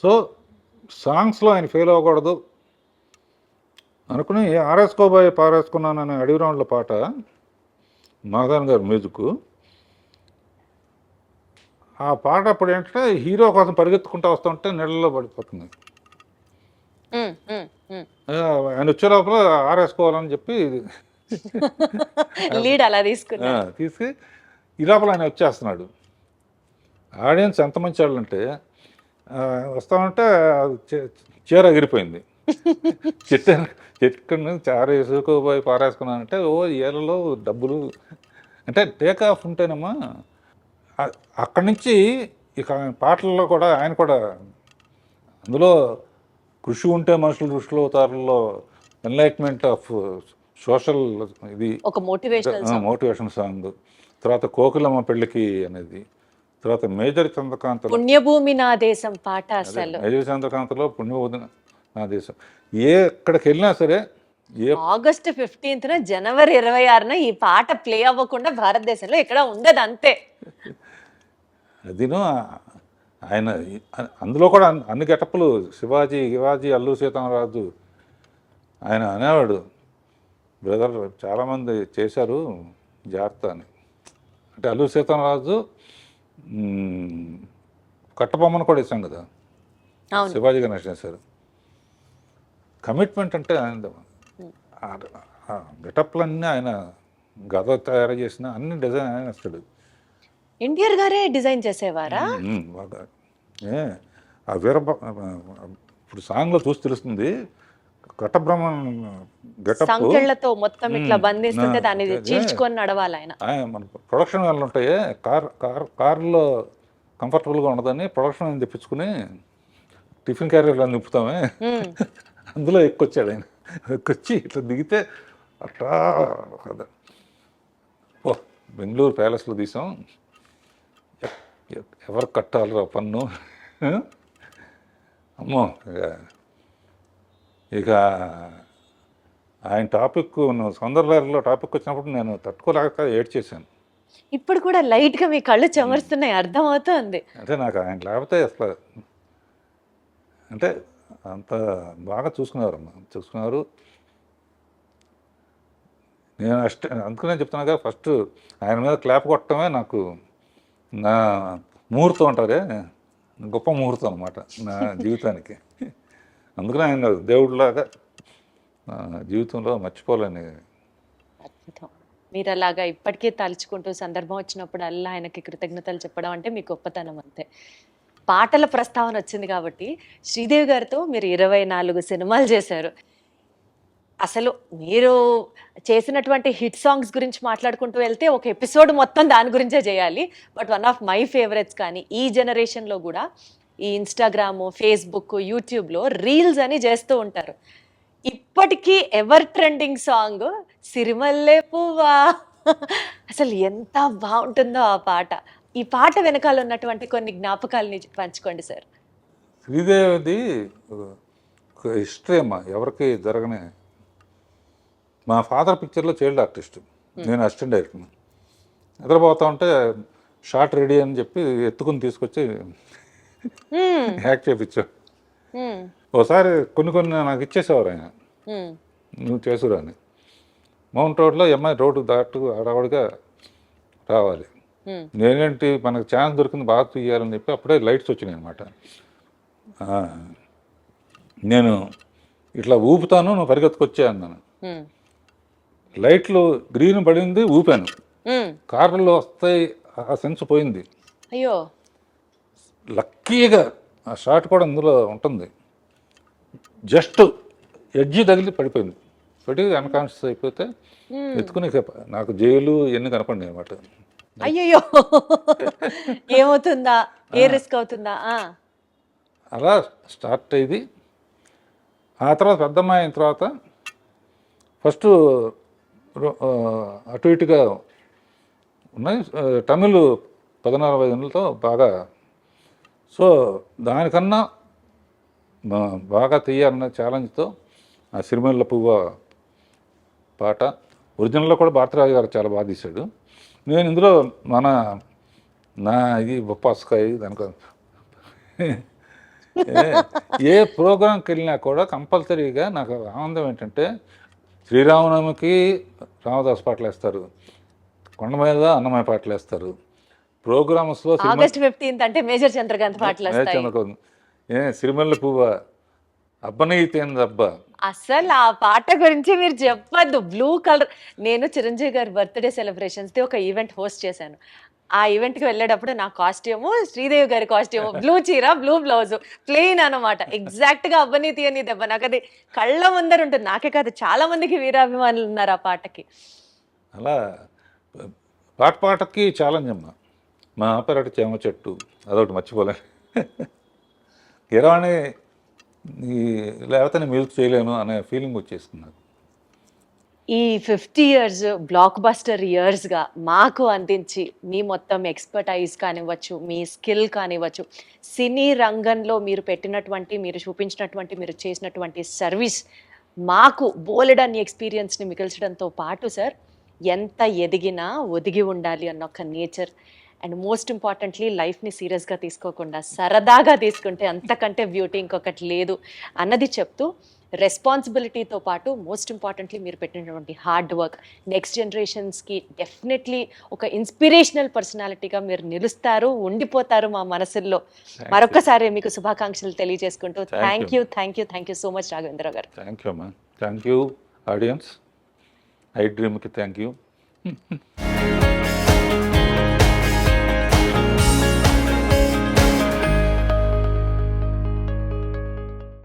సో సాంగ్స్లో ఆయన ఫెయిల్ అవ్వకూడదు అనుకుని ఆరేసుకోబోయే పారేసుకున్నానని అడవి రౌండ్ల పాట నాగన్ గారు మ్యూజిక్. ఆ పాట అప్పుడు ఏంటంటే హీరో కోసం పరిగెత్తుకుంటూ వస్తుంటే నీళ్ళలో పడిపోతుంది. ఆయన వచ్చే లోపల ఆరేసుకోవాలని చెప్పి లీడ్ అలా తీసుకున్నా. తీసి ఈ లోపల ఆయన వచ్చేస్తున్నాడు. ఆడియన్స్ ఎంత మంచి వాళ్ళు అంటే వస్తామంటే చీర ఎగిరిపోయింది. చెట్టు నుంచి చారేసుకోపోయి పారేసుకున్నానంటే ఏళ్ళలో డబ్బులు అంటే టేక్ ఆఫ్ ఉంటేనమ్మా. అక్కడి నుంచి ఇక పాటల్లో కూడా ఆయన కూడా అందులో కృషి ఉంటే మనుషులు ఋషులు అవుతారులో ఎన్లైట్మెంట్ ఆఫ్ సోషల్ ఇది ఒక మోటివేషన్ సాంగ్. తర్వాత కోకిలమ్మ పెళ్ళికి అనేది. తర్వాత మేజర్ చంద్రకాంత్ పుణ్యభూమి నా దేశం పాట. అసలు మేజర్ చంద్రకాంత్లో పుణ్యభూమి నా దేశం ఎక్కడికి వెళ్ళినా సరే ఆగస్టు 15న జనవరి 26న ఈ పాట ప్లే అవ్వకుండా భారతదేశంలో ఎక్కడ ఉండదు అంతే. అదిను ఆయన అందులో కూడా అన్ని గెటప్పులు శివాజీ అల్లు సీతారామరాజు. ఆయన అనేవాడు, బ్రదర్ చాలామంది చేశారు జాగ్రత్త అని. అంటే అల్లు సీతారామరాజు కట్టబొమ్మను కూడా ఇచ్చాం కదా, శివాజీ గణేష్ చేశారు. కమిట్మెంట్ అంటే ఆయన గెటప్లన్నీ ఆయన గద తయారు చేసిన అన్ని డిజైన్ ఆయన వస్తాడు. ఎన్టీఆర్ గారే డిజైన్ చేసేవారా? బాగా ఆ ఇప్పుడు సాంగ్లో చూసి తెలుస్తుంది. ఘటబ్రహ్మ గెటప్ సంకెళ్ళతో మొత్తం ఇట్లా బంధిస్తుంటే దాన్ని చీల్చుకొని నడవాలి ఆయన. మన ప్రొడక్షన్ వాళ్ళు ఉంటాయి, కారులో కంఫర్టబుల్గా ఉండదని ప్రొడక్షన్ తెప్పించుకుని టిఫిన్ క్యారియర్లో నింపుతామే, అందులో ఎక్కొచ్చాడు ఆయన. ఎక్కొచ్చి ఇట్లా దిగితే అట్లా ఓ బెంగళూరు ప్యాలెస్లో తీసాం, ఎవరు కట్టాలిరా పన్ను. అమ్మో ఇక ఆయన టాపిక్ సౌందర్యలో టాపిక్ వచ్చినప్పుడు నేను తట్టుకోలేక ఏడ్చేసాను. ఇప్పుడు కూడా లైట్గా మీ కళ్ళు చెమరుస్తున్నాయి, అర్థమవుతుంది. అంటే నాకు ఆయన లేకపోతే అసలు అంటే అంత బాగా చూసుకున్నారు. నేను అందుకనే చెప్తున్నా కదా, ఫస్ట్ ఆయన మీద క్లాప్ కొట్టడమే నాకు నా ముహూర్తం అంటారే, గొప్ప ముహూర్తం అన్నమాట నా జీవితానికి. అందుకనే ఆయన దేవుడిలాగా జీవితంలో మర్చిపోలేని. అద్భుతం. మీరు అలాగా ఇప్పటికే తలుచుకుంటూ సందర్భం వచ్చినప్పుడు అల్లా ఆయనకి కృతజ్ఞతలు చెప్పడం అంటే మీ గొప్పతనం అంతే. పాటల ప్రస్తావన వచ్చింది కాబట్టి శ్రీదేవి గారితో మీరు 24 సినిమాలు చేశారు. అసలు మీరు చేసినటువంటి హిట్ సాంగ్స్ గురించి మాట్లాడుకుంటూ వెళ్తే ఒక ఎపిసోడ్ మొత్తం దాని గురించే చేయాలి. But one of my favourites కానీ ఈ జనరేషన్లో కూడా ఈ ఇన్స్టాగ్రాము, ఫేస్బుక్, యూట్యూబ్లో రీల్స్ అని చేస్తూ ఉంటారు. ఇప్పటికీ ఎవర్ ట్రెండింగ్ సాంగ్ సిరిమల్లె పువ్వా. అసలు ఎంత బాగుంటుందో ఆ పాట. ఈ పాట వెనకాల ఉన్నటువంటి కొన్ని జ్ఞాపకాలని పంచుకోండి సార్. శ్రీదేవిది హిస్టరీ అమ్మా, ఎవరికి జరగనే. మా ఫాదర్ పిక్చర్లో చైల్డ్ ఆర్టిస్ట్, నేను అసిస్టెంట్ డైరెక్టర్. నిద్రపోతా ఉంటే షార్ట్ రెడీ అని చెప్పి ఎత్తుకుని తీసుకొచ్చి యాక్ట్ చేయించాడు. ఒకసారి కొన్ని నాకు ఇచ్చేసేవారు ఆయన, నువ్వు చేసురా అని. మౌంట్ రోడ్లో అమ్మాయి రోడ్డు దాటు అడవడిగా రావాలి. నేనేంటి మనకు ఛాన్స్ దొరికింది బాగా తీయాలని చెప్పి అప్పుడే లైట్స్ వచ్చినాయి అనమాట. నేను ఇట్లా ఊపుతాను, నువ్వు పరిగెత్తుకొచ్చే అన్నాను. లైట్లు గ్రీన్ పడింది, ఊపాను. కార్లలో వస్తాయి, ఆ సెన్స్ పోయింది. అయ్యో, లక్కీగా ఆ షాట్ కూడా అందులో ఉంటుంది. జస్ట్ ఎడ్జి తగిలి పడిపోయింది. పడి అన్కాన్షియస్ అయిపోతే ఎత్తుకుని నాకు జైలు ఇవన్నీ కనపడి అనమాట. అయ్యో, ఏమవుతుందా, ఏ రిస్క్ అవుతుందా. అలా స్టార్ట్ అయ్యింది. ఆ తర్వాత పెద్దమ్మాయి అయిన తర్వాత ఫస్ట్ అటు ఇటుగా ఉన్నాయి. తమిళ్ 14-15 బాగా. సో దానికన్నా బాగా తీయాలన్న ఛాలెంజ్తో ఆ సిరిమల్లె పువ్వ పాట ఒరిజినల్లో కూడా భారతరాజు గారు చాలా బాగా తీశాడు. నేను ఇందులో నా ఇది బొప్పాస్కాయ దానికో ఏ ప్రోగ్రాంకి వెళ్ళినా కూడా కంపల్సరీగా నాకు ఆనందం ఏంటంటే శ్రీరామనవమికి రామదాస్ పాటలు వేస్తారు, కొండ మీద అన్నమయ్య పాటలు వేస్తారు. ప్రోగ్రామ్స్లో ఆగస్ట్ 15th అంటే మేజర్ చంద్రకాంత్ పాటలు వస్తాయి. సిరిమల్ల పువ్వ అబ్బనీతేందబ్బా. అసలు ఆ పాట గురించి మీరు చెప్పద్దు. బ్లూ కలర్, నేను చిరంజీవి గారి బర్త్డే సెలబ్రేషన్స్ది ఒక ఈవెంట్ హోస్ట్ చేశాను. ఆ ఈవెంట్కి వెళ్ళేటప్పుడు నా కాస్ట్యూము శ్రీదేవి గారి కాస్ట్యూము, బ్లూ చీర, బ్లూ బ్లౌజ్, ప్లెయిన్ అనమాట. ఎగ్జాక్ట్గా అబ్బనీతి అని దెబ్బ నాకు అది కళ్ళ ముందర ఉంటుంది. నాకే కాదు, చాలా మందికి వీరాభిమానులు ఉన్నారు ఆ పాటకి. అలా పాటకి ఛాలెంజ్ అమ్మ. మా పెరటి చేమ చెట్టు అదొకటి మర్చిపోలే. గిరవాణి లేకపోతే నేను మ్యూజిక్ చేయలేను అనే ఫీలింగ్ వచ్చేసుకున్నాను. ఈ 50 years బ్లాక్ బస్టర్ ఇయర్స్గా మాకు అందించి మీ మొత్తం ఎక్స్పర్టైజ్ కానివ్వచ్చు, మీ స్కిల్ కానివ్వచ్చు, సినీ రంగంలో మీరు పెట్టినటువంటి, మీరు చూపించినటువంటి, మీరు చేసినటువంటి సర్వీస్ మాకు బోలెడన్ని ఎక్స్పీరియన్స్ని మిగిల్చడంతో పాటు సార్, ఎంత ఎదిగినా ఒదిగి ఉండాలి అన్న ఒక నేచర్, అండ్ మోస్ట్ ఇంపార్టెంట్లీ లైఫ్ని సీరియస్గా తీసుకోకుండా సరదాగా తీసుకుంటే అంతకంటే బ్యూటీ ఇంకొకటి లేదు అన్నది చెప్తూ, రెస్పాన్సిబిలిటీతో పాటు మోస్ట్ ఇంపార్టెంట్లీ మీరు పెట్టినటువంటి హార్డ్ వర్క్ నెక్స్ట్ జనరేషన్స్కి డెఫినెట్లీ ఒక ఇన్స్పిరేషనల్ పర్సనాలిటీగా మీరు నిలుస్తారు, ఉండిపోతారు మా మనసుల్లో. మరొకసారి మీకు శుభాకాంక్షలు తెలియజేసుకుంటూ thank you so much Raghavendra garu. Thank you అమ్మా. Thank you audience. ఐ డ్రీమ్కి థ్యాంక్ యూ.